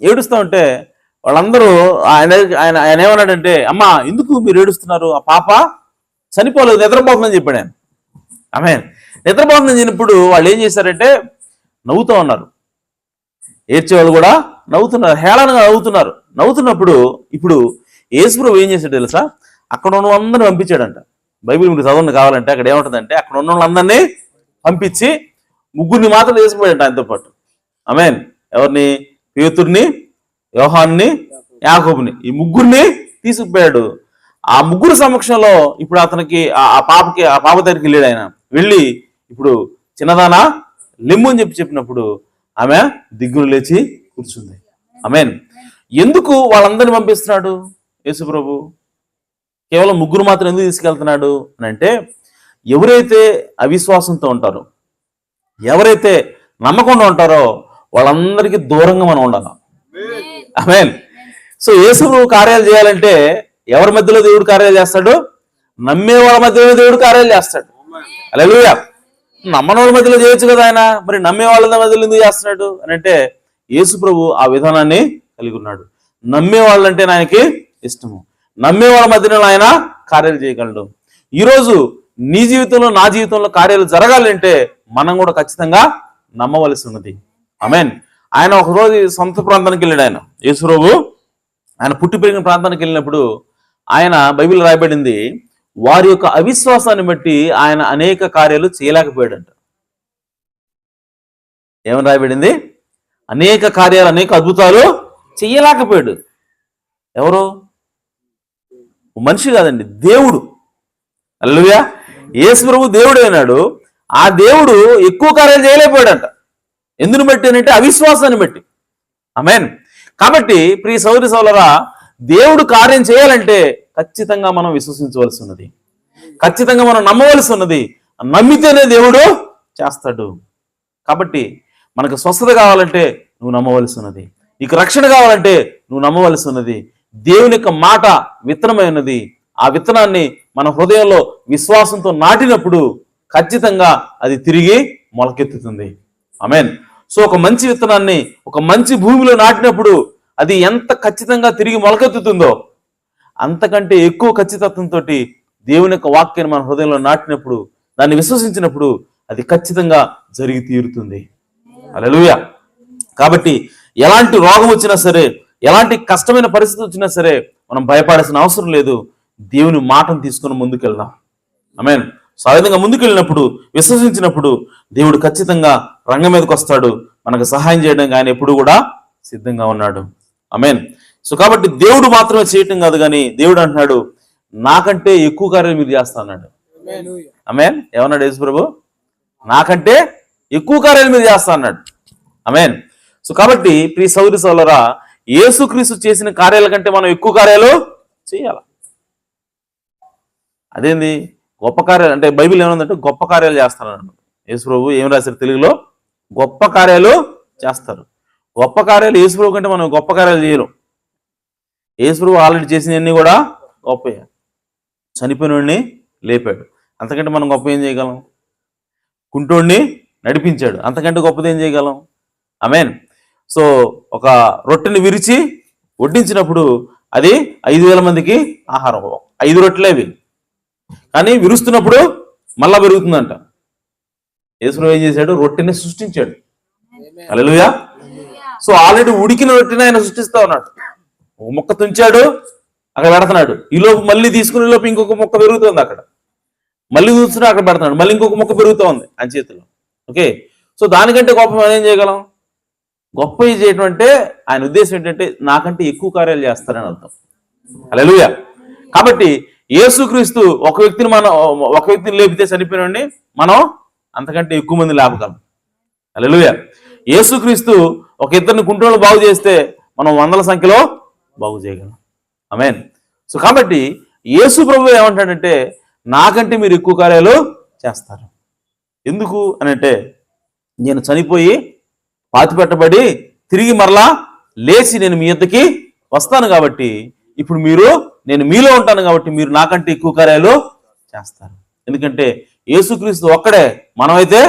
ఏడుస్తూ ఉంటే వాళ్ళందరూ ఆయన ఆయన ఏమన్నాడంటే, అమ్మా ఎందుకు మీరు ఏడుస్తున్నారు? ఆ పాప చనిపోలేదు, నిద్రపోతుందని చెప్పాడు ఆయన. ఆమెన్. నిద్రపోతుందని చెప్పినప్పుడు వాళ్ళు ఏం చేశారంటే నవ్వుతూ ఉన్నారు. ఏడ్చేవాళ్ళు కూడా నవ్వుతున్నారు, హేళనగా నవ్వుతున్నారు. నవ్వుతున్నప్పుడు ఇప్పుడు యేసుప్రభు ఏం చేశాడు తెలుసా? అక్కడ ఉన్న వాళ్ళందరినీ పంపించాడంట. బైబిల్ మీకు చదవండి కావాలంటే. అక్కడ ఏముంటుందంటే అక్కడ ఉన్న వాళ్ళందరినీ పంపించి 3 మాత్రం వేసిపోయాడంట ఆయనతో పాటు. ఆమెన్. ఎవరిని? పేతుర్ని, యోహాన్ని, యాకోబుని, ఈ 3 తీసుకుపోయాడు. ఆ 3 సమక్షంలో ఇప్పుడు అతనికి ఆ పాప దగ్గరికి వెళ్ళాడు ఆయన. వెళ్ళి ఇప్పుడు చిన్నదానా లెమ్ము అని చెప్పినప్పుడు ఆమె దిగ్గులు లేచి కూర్చుంది. ఆమెన్. ఎందుకు వాళ్ళందరినీ పంపిస్తున్నాడు యేసుప్రభు? కేవలం 3 మాత్రం ఎందుకు తీసుకెళ్తున్నాడు అని అంటే, ఎవరైతే అవిశ్వాసంతో ఉంటారో, ఎవరైతే నమ్మకుండా ఉంటారో వాళ్ళందరికీ దూరంగా మనం ఉండాలి. ఆమేన్. సో యేసుప్రభు కార్యాలు చేయాలంటే ఎవరి మధ్యలో దేవుడు కార్యాలు చేస్తాడు? నమ్మే వాళ్ళ మధ్యలో దేవుడు కార్యాలు చేస్తాడు. హల్లెలూయా. నమ్మని వాళ్ళ మధ్యలో చేయొచ్చు కదా ఆయన, మరి నమ్మే వాళ్ళ మధ్యలో ఎందుకు చేస్తున్నాడు అని అంటే యేసుప్రభు ఆ విధానాన్ని కలిగి ఉన్నాడు. నమ్మే వాళ్ళంటే ఆయనకి ఇష్టము. నమ్మే వాళ్ళ మధ్యలో ఆయన కార్యాలు చేయగలడు. ఈరోజు నీ జీవితంలో నా జీవితంలో కార్యాలు జరగాలంటే మనం కూడా ఖచ్చితంగా నమ్మవలసి ఉన్నది. ఆమేన్. ఆయన ఒకరోజు సొంత ప్రాంతానికి వెళ్ళాడు. ఆయన యేసుప్రభు ఆయన పుట్టి పెరిగిన ప్రాంతానికి వెళ్ళినప్పుడు ఆయన బైబిల్ రాయబడింది, వారి యొక్క అవిశ్వాసాన్ని బట్టి ఆయన అనేక కార్యాలు చేయలేకపోయాడంట. ఏమని రాయబడింది? అనేక కార్యాలు, అనేక అద్భుతాలు చెయ్యలేకపోయాడు. ఎవరు? మనిషి కాదండి, దేవుడు. హల్లెలూయా. యేసుప్రభు దేవుడు అయినాడు. ఆ దేవుడు ఎక్కువ కార్యాలు చేయలేకపోయాడంట. ఎందుని బట్టి అంటే అవిశ్వాసాన్ని బట్టి. ఆమేన్. కాబట్టి ప్రియ సహోదరి సహోదరులారా, దేవుడు కార్యం చేయాలంటే ఖచ్చితంగా మనం విశ్వసించవలసి ఉన్నది, ఖచ్చితంగా మనం నమ్మవలసి ఉన్నది. నమ్మితేనే దేవుడు చేస్తాడు. కాబట్టి మనకు స్వస్థత కావాలంటే నువ్వు నమ్మవలసి ఉన్నది, నీకు రక్షణ కావాలంటే నువ్వు నమ్మవలసి ఉన్నది. దేవుని యొక్క మాట విత్తనమై ఉన్నది. ఆ విత్తనాన్ని మన హృదయంలో విశ్వాసంతో నాటినప్పుడు ఖచ్చితంగా అది తిరిగి మొలకెత్తుతుంది. ఆమేన్. సో ఒక మంచి విత్తనాన్ని ఒక మంచి భూమిలో నాటినప్పుడు అది ఎంత ఖచ్చితంగా తిరిగి మొలకెత్తుతుందో అంతకంటే ఎక్కువ ఖచ్చితత్వంతో దేవుని యొక్క వాక్యాన్ని మన హృదయంలో నాటినప్పుడు, దాన్ని విశ్వసించినప్పుడు అది ఖచ్చితంగా జరిగి తీరుతుంది. హల్లెలూయా. కాబట్టి ఎలాంటి రోగం వచ్చినా సరే, ఎలాంటి కష్టమైన పరిస్థితి వచ్చినా సరే మనం భయపడాల్సిన అవసరం లేదు. దేవుని మాటను తీసుకుని ముందుకెళ్దాం. ఆమేన్. సో ఆ విధంగా ముందుకెళ్ళినప్పుడు, విశ్వసించినప్పుడు దేవుడు ఖచ్చితంగా రంగం మీదకి వస్తాడు. మనకు సహాయం చేయడానికి ఆయన ఎప్పుడు కూడా సిద్ధంగా ఉన్నాడు. ఆమేన్. సో కాబట్టి దేవుడు మాత్రమే చేయటం కాదు, కానీ దేవుడు అంటున్నాడు నాకంటే ఎక్కువ కార్యాలు మీరు చేస్తా అన్నాడు. ఆమేన్. ఏమన్నాడు యేసు ప్రభు? నాకంటే ఎక్కువ కార్యాలు మీరు చేస్తా అన్నాడు. ఆమేన్. సో కాబట్టి ప్రియ సహోదరి సహోదరులారా, యేసుక్రీస్తు చేసిన కార్యాల కంటే మనం ఎక్కువ కార్యాలు చేయాలి. అదేంది గొప్ప కార్యాలు అంటే? బైబిల్ ఏముందంటే గొప్ప కార్యాలు చేస్తారన్నాడు. యేసు ప్రభు ఏం రాశారు తెలుగులో? గొప్ప కార్యాలు చేస్తారు. గొప్ప కార్యాలు యేసు ప్రభు కంటే మనం గొప్ప కార్యాలు చేయలేం. యేసు ప్రభు ఆల్రెడీ చేసినవన్నీ కూడా గొప్ప. చనిపోయినోడిని లేపాడు, అంతకంటే మనం గొప్ప ఏం చేయగలం? కుంటోడిని నడిపించాడు, అంతకంటే గొప్పది ఏం చేయగలం? ఆమేన్. సో ఒక రొట్టెని విరిచి వడ్డించినప్పుడు అది 5,000 మందికి ఆహారం. 5 రొట్టెలే అవి, కానీ విరుస్తున్నప్పుడు మళ్ళా పెరుగుతుందంట. యేసు ఏం చేశాడు? రొట్టెని సృష్టించాడు. హల్లెలూయా. సో ఆల్రెడీ ఉడికిన రొట్టెని ఆయన సృష్టిస్తా ఉన్నాడు. ఒక మొక్క తుంచాడు, అక్కడ పెడుతున్నాడు. ఈ లోపు మళ్ళీ తీసుకునే లోపు ఇంకొక మొక్క పెరుగుతుంది, అక్కడ మళ్ళీ చూస్తున్నాడు, అక్కడ పెడుతున్నాడు, మళ్ళీ ఇంకొక మొక్క పెరుగుతూ ఉంది ఆయన చేతిలో. ఓకే. సో దానికంటే గొప్ప మనం ఏం చేయగలం? గొప్ప చేయటం అంటే ఆయన ఉద్దేశం ఏంటంటే నాకంటే ఎక్కువ కార్యాలు చేస్తారని అర్థం. హల్లెలూయా. కాబట్టి యేసుక్రీస్తు ఒక వ్యక్తిని లేపితే చనిపోయినండి, మనం అంతకంటే ఎక్కువ మంది లేపగలం. హల్లెలూయా. యేసుక్రీస్తు ఒక ఇద్దరిని కుంటోళ్ళు బాగు చేస్తే మనం 100ల సంఖ్యలో బాగు చేయగలం. ఆమేన్. సో కాబట్టి యేసు ప్రభువు ఏమంటాడంటే నాకంటే మీరు ఎక్కువ కార్యాలు చేస్తారు. ఎందుకు అని అంటే, నేను చనిపోయి పాతిపెట్టబడి తిరిగి మరలా లేచి నేను మీ యొద్దకి వస్తాను కాబట్టి, ఇప్పుడు నేను మీలో ఉంటాను కాబట్టి మీరు నాకంటే ఎక్కువ కార్యాలు చేస్తారు. ఎందుకంటే యేసుక్రీస్తు ఒక్కడే, మనమైతే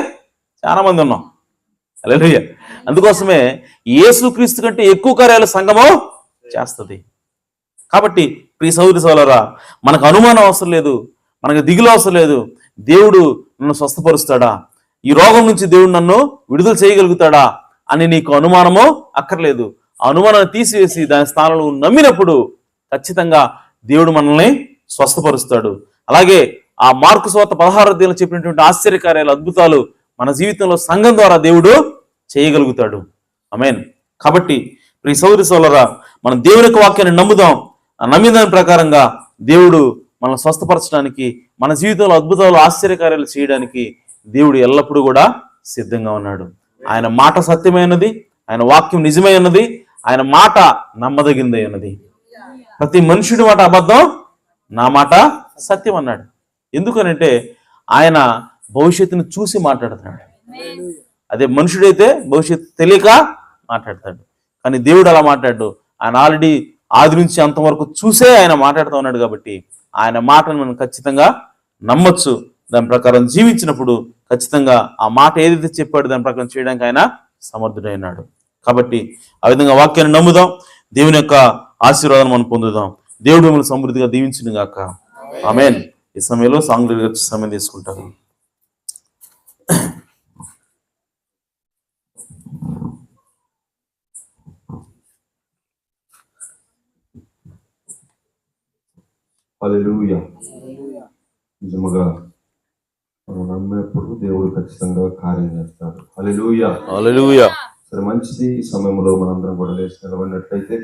చాలా మంది ఉన్నాం. హల్లెలూయా. అందుకోసమే యేసుక్రీస్తు కంటే ఎక్కువ కార్యాలు సంఘము చేస్తుంది. కాబట్టి ప్రియ సహోదరి సహోదరులారా, మనకు అనుమానం అవసరం లేదు, మనకు దిగులు అవసరం లేదు. దేవుడు నన్ను స్వస్థపరుస్తాడా, ఈ రోగం నుంచి దేవుడు నన్ను విడుదల చేయగలుగుతాడా అని నీకు అనుమానమో అక్కర్లేదు. ఆ అనుమానాన్ని తీసివేసి దాని స్థానంలో నమ్మినప్పుడు ఖచ్చితంగా దేవుడు మనల్ని స్వస్థపరుస్తాడు. అలాగే ఆ మార్కు సువార్త 16వ అధ్యాయంలో చెప్పినటువంటి ఆశ్చర్యకార్యాలు, అద్భుతాలు మన జీవితంలో సంఘం ద్వారా దేవుడు చేయగలుగుతాడు. ఆమేన్. కాబట్టి ప్రియ సహోదరి సహోదరులారా, మనం దేవుని యొక్క వాక్యాన్ని నమ్ముదాం. ఆ నమ్మిన దాని ప్రకారంగా దేవుడు మనల్ని స్వస్థపరచడానికి, మన జీవితంలో అద్భుతాలు ఆశ్చర్యకార్యాలు చేయడానికి దేవుడు ఎల్లప్పుడూ కూడా సిద్ధంగా ఉన్నాడు. ఆయన మాట సత్యమైనది, ఆయన వాక్యం నిజమైనది, ఆయన మాట నమ్మదగిందై ఉన్నది. ప్రతి మనుషుడి మాట అబద్ధం, నా మాట సత్యం అన్నాడు. ఎందుకనంటే ఆయన భవిష్యత్తును చూసి మాట్లాడుతున్నాడు. అదే మనుషుడైతే భవిష్యత్తు తెలియక మాట్లాడతాడు, కానీ దేవుడు అలా మాట్లాడు. ఆయన ఆల్రెడీ ఆది నుంచి అంతవరకు చూసే ఆయన మాట్లాడుతూ ఉన్నాడు. కాబట్టి ఆయన మాటను మనం ఖచ్చితంగా నమ్మొచ్చు. దాని ప్రకారం జీవించినప్పుడు ఖచ్చితంగా ఆ మాట ఏదైతే చెప్పాడో దాని ప్రకారం చేయడానికి ఆయన సమర్థుడైనాడు. కాబట్టి ఆ విధంగా వాక్యాన్ని నమ్ముదాం, దేవుని యొక్క ఆశీర్వాదాన్ని మనం పొందుదాం. దేవుడు మిమ్మల్ని సమృద్ధిగా దీవించును గాక. ఆమేన్. ఈ సమయంలో సాంగ్లు సమయం తీసుకుంటారు. హల్లెలూయా. నిజముగా మనం నమ్మినప్పుడు దేవుడు ఖచ్చితంగా కార్యం చేస్తాడు. హల్లెలూయా. హల్లెలూయా. సరే, మంచిది. ఈ సమయంలో మనందరం కూడా లేచి నిలబడినట్లయితే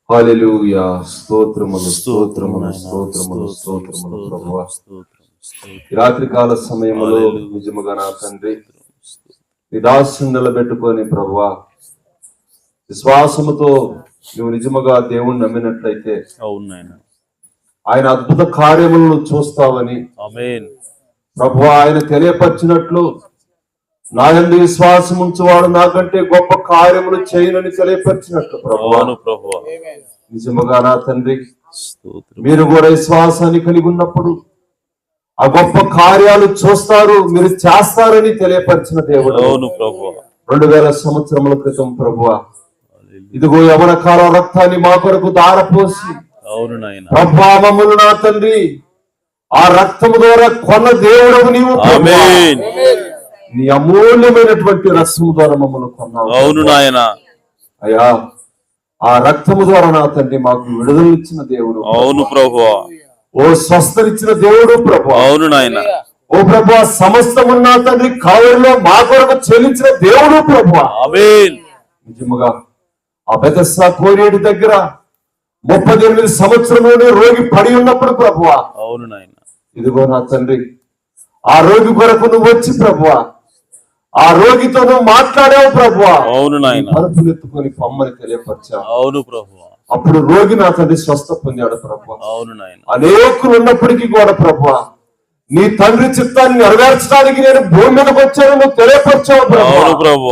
హల్లెలూయా. స్తోత్రములు స్తోత్రములు స్తోత్రములు స్తోత్రములు ప్రభువా. ఈ రాత్రి కాల సమయంలో నిజముగా నా తండ్రి నీ దాసుని నిలబెట్టుకొని ప్రభువా, విశ్వాసముతో నువ్వు నిజముగా దేవుణ్ణి నమ్మినట్లయితే ఆయన అద్భుత కార్యములను చూస్తావని ప్రభువా ఆయన తెలియపరిచినట్లు, నా యందు విశ్వాసం ఉంచువాడు నాకంటే గొప్ప కార్యములు చేయనని తెలియపరిచినట్లు ప్రభువా నిజముగా నా తండ్రి మీరు కూడా విశ్వాసాన్ని కలిగి ఉన్నప్పుడు ఆ గొప్ప కార్యాలు చూస్తారు, మీరు చేస్తారని తెలియపరిచిన దేవుడు 2000 సంవత్సరముల క్రితం ప్రభువా, ఇదిగో యవన కాల రక్తాన్ని మా కొరకు దారపోసి ప్రభువా మమ్మల్ని నా తండ్రి ఆ రక్తము ద్వారా కొన్న దేవుడవు నీవు. నీ అమూల్యమైనటువంటి రక్తము ద్వారా మమ్మల్ని కొన్నావు. అవును నాయనా. అయ్యా, ఆ రక్తము ద్వారా నా తండ్రి మాకు విడుదల ఇచ్చిన దేవుడు. అవును ప్రభువా. ఓ స్వస్థనిచ్చిన దేవుడు ప్రభు. అవును నాయన. ఓ ప్రభు, సమస్తము నా తండ్రి కావలిలో మా కొరకు చెల్లించిన దేవుడు ప్రభు. ఆమేన్. నిజముగా ఆ బెతస్దా కోనేటి దగ్గర 38 సంవత్సరంలోనే రోగి పడి ఉన్నప్పుడు ప్రభు, అవును నాయన, ఇదిగో నా తండ్రి ఆ రోగి కొరకు నువ్వు వచ్చి ప్రభు ఆ రోగితో నువ్వు మాట్లాడావు ప్రభు. అవును నాయన. పరుపునెత్తుకొని పమ్మని తెలియపరిచావు. అవును ప్రభు. అప్పుడు రోగి నా తండ్రి స్వస్థ పొందాడు ప్రభు. అవును నాయన. అనేకులు ఉన్నప్పటికీ కూడా ప్రభు, నీ తండ్రి చిత్తాన్ని నెరవేర్చడానికి నేను భూమి మీదకి వచ్చాను నువ్వు తెలియపరిచావు ప్రభు.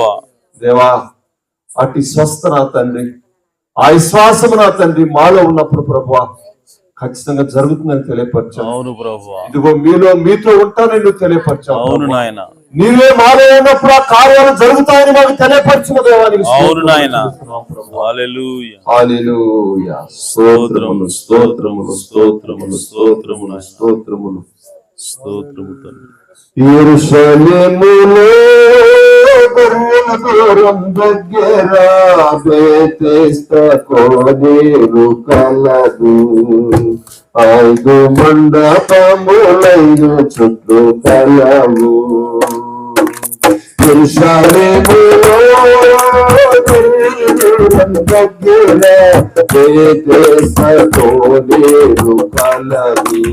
దేవా, అటు స్వస్థ నా తండ్రి, ఆ విశ్వాసము నా తండ్రి మాలో ఉన్నప్పుడు ప్రభు ఖచ్చితంగా జరుగుతుందని తెలియపరిచావు. అవును ప్రభు. ఇదిగో మీతో ఉంటానని నువ్వు తెలియపరిచావు. అవును నాయన. నీవే మాలో ఉన్నప్పుడు ఆ కార్యాలు జరుగుతాయని మాకు తెలియపరిచిన దేవానికి అవును నాయన. హల్లెలూయా. హల్లెలూయా. స్తోత్రములు స్తోత్రములు స్తోత్రములు స్తోత్రములు స్తోత్రములు స్తోత్రము తండ్రి. యెరూషలేములో గొర్రెల దూరం దగ్గర బేతెస్దా కోనేరు కలదు. 5 మండపములైదు చుట్టూ కలవు. యెరూషలేములో గొర్రెల దూరం దగ్గర బేతెస్దా కోనేరు కలదు.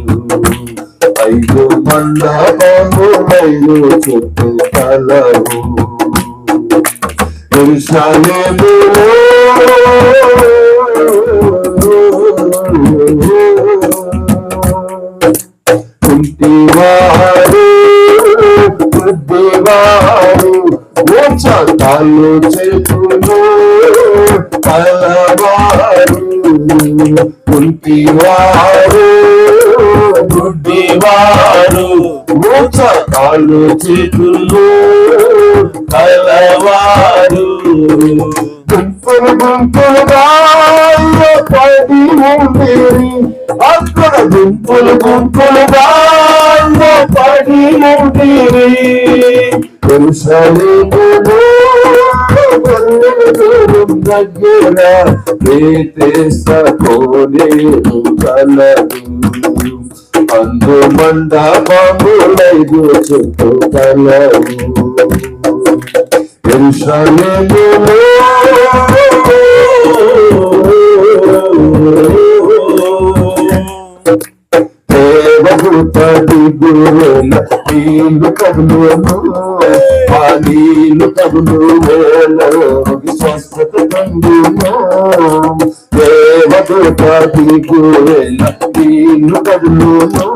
5 మండపములైదు చుట్టూ కలవు. యెరూషలేములో కుంటివారు వృద్ధివారు మోక్షాలు చేతులు కలవారు. కుంటివారు గుడ్డివారు మోక్షాలు చేతులు కలవారు. గుంపులు గుంపులుగా పడి ఉండేరి అక్కడ గుంపులు గుంపులుగా పడి ఉండేరి. యెరూషలేములో గొర్రెల దూరం దగ్గర బేతెస్దా కోనేరు కలదు. 5 మండపములైదు చుట్టూ కలవు. యెరూషలేములో దేవదూత దిగువన నీళ్లు కదులును. ఆ నీళ్లు కదులు వేళలో స్వస్థత పొందును. దేవదూత దిగువన నీళ్లు కదులును.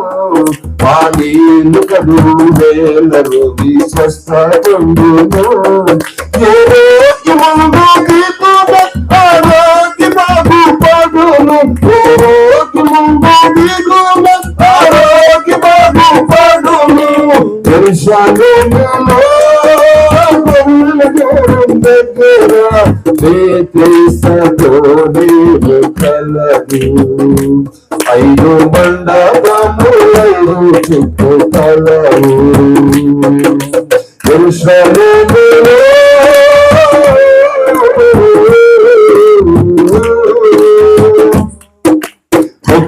ఆ నీళ్లు కదులు వేళలో స్వస్థత పొందును. ఏ రోజు ముందు గీతున ఆరోగ్య బాగు పడును. ఏ రోజు ముందు గీతున ఆరోగ్య బాగు పడును. యెరూషలేములో గొర్రెల దూరం దగ్గర బేతెస్దా కోనేరు కలదు. 5 మండపములైదు చుట్టూ కలవు. యెరూషలేములో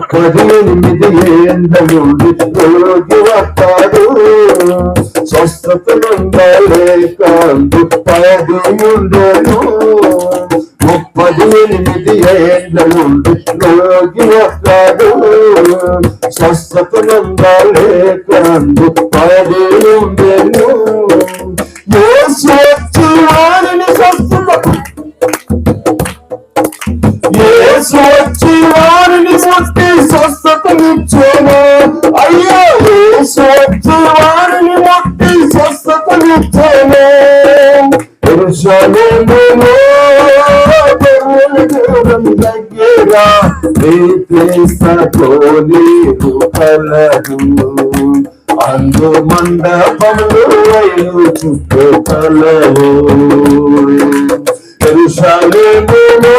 18 ఏండ్ల నుండి రోగి వస్తాడు. స్వస్థత నొందలేక పడి ఉండెను. 38 ఏండ్ల నుండి రోగి వస్తాడు. స్వస్థత నొందలేక పడి ఉండెను. యేసు వచ్చి వారిని యేసు వచ్చి వారిని ముట్టి స్వస్థతనిచ్చెను. అయ్యో, యేసు వచ్చి వారిని ముట్టి స్వస్థతనిచ్చెను. యెరూషలేములో గొర్రెల దూరం దగ్గర బేతెస్దా కోనేరు కలదు. 5 మండపములైదు చుట్టూ కలవు. యెరూషలేములో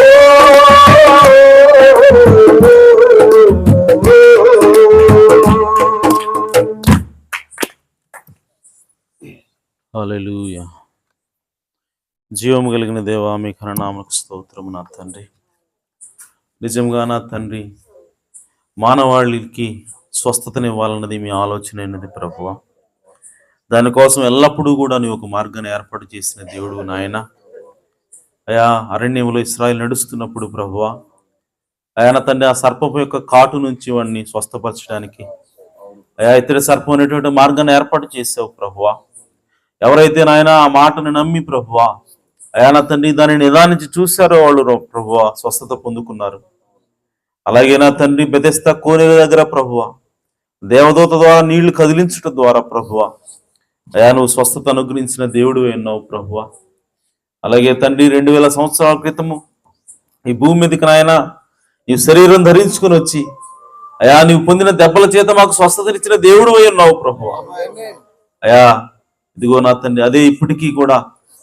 హల్లెలూయా. జీవము కలిగిన దేవా, మీ ఘననామమునకు స్తోత్రము నా తండ్రి. నిజంగా నా తండ్రి, మానవాళికి స్వస్థతనివ్వాలన్నది మీ ఆలోచన అయినది ప్రభువా. దానికోసం ఎల్లప్పుడూ కూడా నీ ఒక మార్గాన్ని ఏర్పాటు చేసిన దేవుడు నాయన. అయా అరణ్యంలో ఇశ్రాయేలు నడుస్తున్నప్పుడు ప్రభువా, ఆయన తండ్రి ఆ సర్పపు యొక్క కాటు నుంచి వాడిని స్వస్థపరచడానికి అయా ఇతడి సర్పం అనేటువంటి మార్గాన్ని ఏర్పాటు చేసావు ప్రభువా. ఎవరైతే నాయన ఆ మాటను నమ్మి ప్రభువా అయా నా తండ్రి దాన్ని నిదానించి చూశారో వాళ్ళు ప్రభువా స్వస్థత పొందుకున్నారు. అలాగే నా తండ్రి బెతెస్దా కోనేరు దగ్గర ప్రభువా దేవదూత ద్వారా నీళ్లు కదిలించడం ద్వారా ప్రభువా అయా నువ్వు స్వస్థత అనుగ్రహించిన దేవుడు అన్నావు ప్రభువా. అలాగే తండ్రి 2000 సంవత్సరాల క్రితము ఈ భూమి మీదకి నాయన నీవు శరీరం ధరించుకుని వచ్చి అయా నీవు పొందిన దెబ్బల చేత మాకు స్వస్థతనిచ్చిన దేవుడు అన్నావు ప్రభువా. అయా ఇదిగో నా తండ్రి అదే ఇప్పటికీ కూడా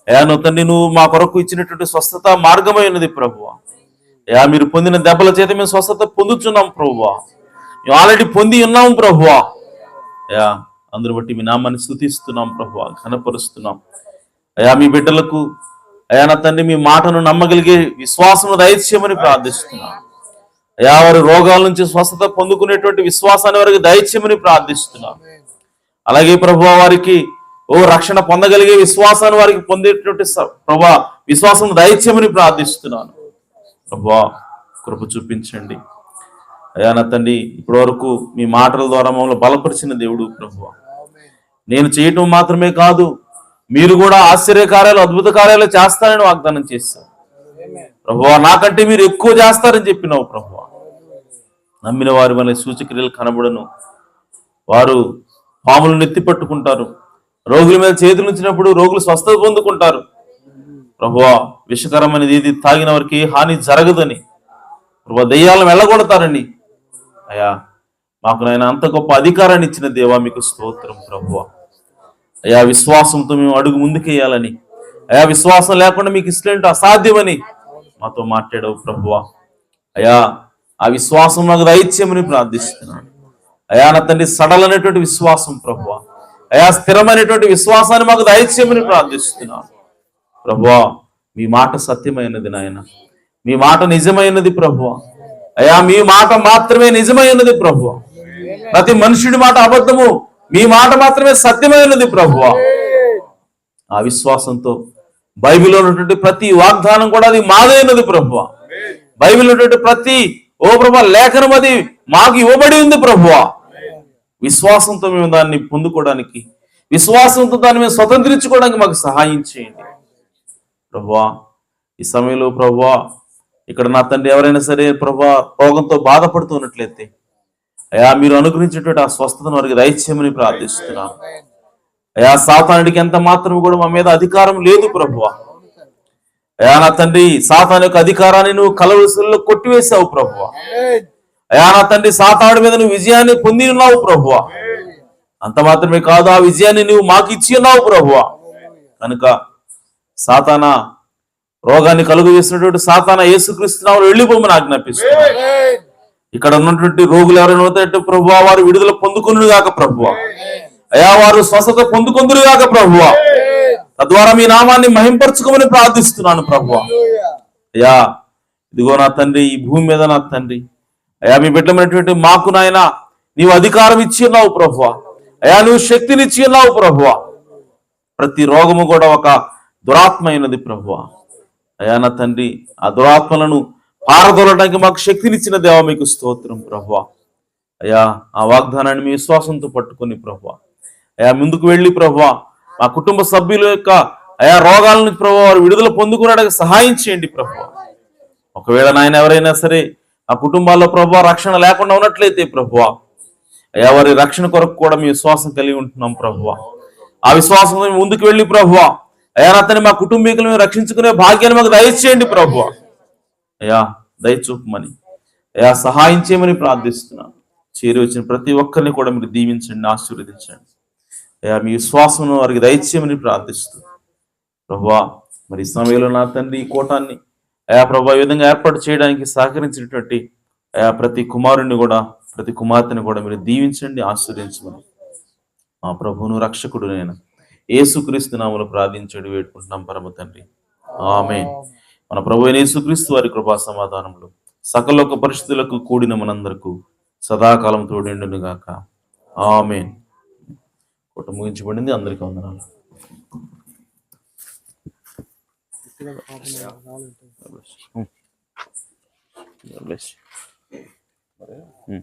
అయా నువ్వు తండ్రి నువ్వు మా కొరకు ఇచ్చినటువంటి స్వస్థత మార్గమైనది ప్రభువా. అయా మీరు పొందిన దెబ్బల చేత మేము స్వస్థత పొందుతున్నాం ప్రభువా. మేము ఆల్రెడీ పొంది ఉన్నాం ప్రభువా. అయా అందరు బట్టి మీ నామాన్ని స్తుతిస్తున్నాం ప్రభువా, ఘనపరుస్తున్నాం. అయా మీ బిడ్డలకు అయా నా తండ్రి మీ మాటను నమ్మగలిగే విశ్వాసము దయచేయమని ప్రార్థిస్తున్నాం. అయా వారి రోగాల నుంచి స్వస్థత పొందుకునేటువంటి విశ్వాసాన్ని వారికి దయచేయమని ప్రార్థిస్తున్నాం. అలాగే ప్రభువా వారికి రక్షణ పొందగలిగే విశ్వాసాన్ని వారికి పొందేటువంటి ప్రభా విశ్వాసం దయచేయమని ప్రార్థిస్తున్నాను. ప్రభువా కృప చూపించండి. అయా నా తండ్రి ఇప్పటి వరకు మీ మాటల ద్వారా మమ్మల్ని బలపరిచిన దేవుడు ప్రభువా. నేను చేయటం మాత్రమే కాదు, మీరు కూడా ఆశ్చర్య కార్యాలు అద్భుత కార్యాలు చేస్తారని వాగ్దానం చేశారు ప్రభువా. నాకంటే మీరు ఎక్కువ చేస్తారని చెప్పినావు ప్రభువా. నమ్మిన వారి వల్ల సూచక్రియలు కనబడను, వారు పాములను ఎత్తి పట్టుకుంటారు, రోగుల మీద చేతులు ఉంచినప్పుడు రోగులు స్వస్థత పొందుకుంటారు ప్రభువా. విషకరమైనది ఏది తాగిన వారికి హాని జరగదని ప్రభువా, దెయ్యాలను వెళ్ళగొడతారని అయ్యా మాకు నాయన అంత గొప్ప అధికారాన్ని ఇచ్చిన దేవా మీకు స్తోత్రం ప్రభువా. అయా విశ్వాసంతో మేము అడుగు ముందుకేయాలని, అయా విశ్వాసం లేకుండా మీకు ఇష్టం అసాధ్యమని మాతో మాట్లాడవు ప్రభువా. అయా ఆ విశ్వాసం నాకు దయచేయమని ప్రార్థిస్తున్నాను. అయా నా తండ్రి సడలనేటువంటి విశ్వాసం ప్రభువా, అయా స్థిరమైనటువంటి విశ్వాసాన్ని మాకు దయచేయమని ప్రార్థిస్తున్నాను ప్రభువా. మీ మాట సత్యమైనది నాయన, మీ మాట నిజమైనది ప్రభువా. అయా మీ మాట మాత్రమే నిజమైనది ప్రభువా. ప్రతి మనుషుడి మాట అబద్ధము, మీ మాట మాత్రమే సత్యమైనది ప్రభువా. ఆ విశ్వాసంతో బైబిల్లో ఉన్నటువంటి ప్రతి వాగ్దానం కూడా అది మాదైనది ప్రభువా. బైబిల్లో ఉన్నటువంటి ప్రతి ప్రభా లేఖనం అది మాకు ఇవ్వబడి ఉంది ప్రభువా. విశ్వాసంతో మేము దాన్ని పొందుకోవడానికి, విశ్వాసంతో దాన్ని మేము స్వతంత్రించుకోవడానికి మాకు సహాయం చేయండి ప్రభువా. ఈ సమయంలో ప్రభువా ఇక్కడ నా తండ్రి ఎవరైనా సరే ప్రభువా రోగంతో బాధపడుతున్నట్లయితే అయా మీరు అనుగ్రహించేటువంటి ఆ స్వస్థతను వారికి దయచేయమని ప్రార్థిస్తున్నాను. అయా సాతానుడికి ఎంత మాత్రం కూడా మా మీద అధికారం లేదు ప్రభువా. అయా నా తండ్రి సాతాను యొక్క అధికారాన్ని నువ్వు కలవరిలో కొట్టివేసావు ప్రభువా. అయా నా తండ్రి సాతానుడి మీద నువ్వు విజయాన్ని పొంది ఉన్నావు ప్రభువా. అంత మాత్రమే కాదు, ఆ విజయాన్ని నువ్వు మాకు ఇచ్చి ఉన్నావు ప్రభువా. కనుక సాతానా రోగాన్ని కలుగు చేసినటువంటి సాతానా యేసుక్రీస్తు నామములో వెళ్ళిపోమని ఆజ్ఞాపిస్తున్నాను. ఇక్కడ ఉన్నటువంటి రోగులు ఎవరైనా అవుతాయంటే ప్రభువా వారు విడుదల పొందుకొనుడు గాక ప్రభువా. అయా వారు స్వస్థత పొందుకొందురు గాక ప్రభువా. తద్వారా మీ నామాన్ని మహింపరచుకోమని ప్రార్థిస్తున్నాను ప్రభువా. అయా ఇదిగో నా తండ్రి ఈ భూమి మీద నా తండ్రి అయా మీ బిడ్డమైనటువంటి మాకు నాయన నీవు అధికారం ఇచ్చి ఉన్నావు ప్రభువా. అయా నువ్వు శక్తిని ఇచ్చి ఉన్నావు ప్రభువా. ప్రతి రోగము కూడా ఒక దురాత్మ అయినది ప్రభువా. అయా నా తండ్రి ఆ దురాత్మలను పారదోలడానికి మాకు శక్తినిచ్చిన దేవా మీకు స్తోత్రం ప్రభువా. అయా ఆ వాగ్దానాన్ని మీ విశ్వాసంతో పట్టుకొని ప్రభువా అయా ముందుకు వెళ్ళి ప్రభువా మా కుటుంబ సభ్యుల యొక్క అయా రోగాల నుంచి ప్రభువా వారు విడుదల పొందుకునడానికి సహాయం చేయండి ప్రభువా. ఒకవేళ నాయన ఎవరైనా సరే ఆ కుటుంబాల్లో ప్రభువా రక్షణ లేకుండా ఉన్నట్లయితే ప్రభువా అయా వారి రక్షణ కొరకు కూడా మీ విశ్వాసం కలిగి ఉంటున్నాం ప్రభువా. ఆ విశ్వాసం ముందుకు వెళ్ళి ప్రభువా అయా అతని మా కుటుంబీకులను రక్షించుకునే భాగ్యాన్ని మాకు దయచేయండి ప్రభువా. అయా దయచూపమని అయా సహాయం చేయమని ప్రార్థిస్తున్నాను. చేరి వచ్చిన ప్రతి ఒక్కరిని కూడా మీరు దీవించండి, ఆశీర్వదించండి. అయా మీ విశ్వాసం వారికి దయచేయమని ప్రార్థిస్తూ ప్రభువా మరి ఈ సమయంలో నా తండ్రి ఈ కూటాన్ని అయా ప్రభా ఈ విధంగా ఏర్పాటు చేయడానికి సహకరించినటువంటి అయా ప్రతి కుమారుని కూడా ప్రతి కుమార్తెని కూడా మీరు దీవించండి, ఆశీర్వదించమని మా ప్రభువును రక్షకుడు నేను యేసుక్రీస్తు నామములో ప్రార్థించండి వేడుకుంటున్నాం పరమ తండ్రి, ఆమేన్. మన ప్రభు అయిన యేసుక్రీస్తు వారి కృపా సమాధానంలో సకల పరిస్థితులకు కూడిన మనందరకు సదాకాలం తోడిండును గాక. ఆమేన్. పూట ముగించబడింది. అందరికీ వందనాలు. God bless you.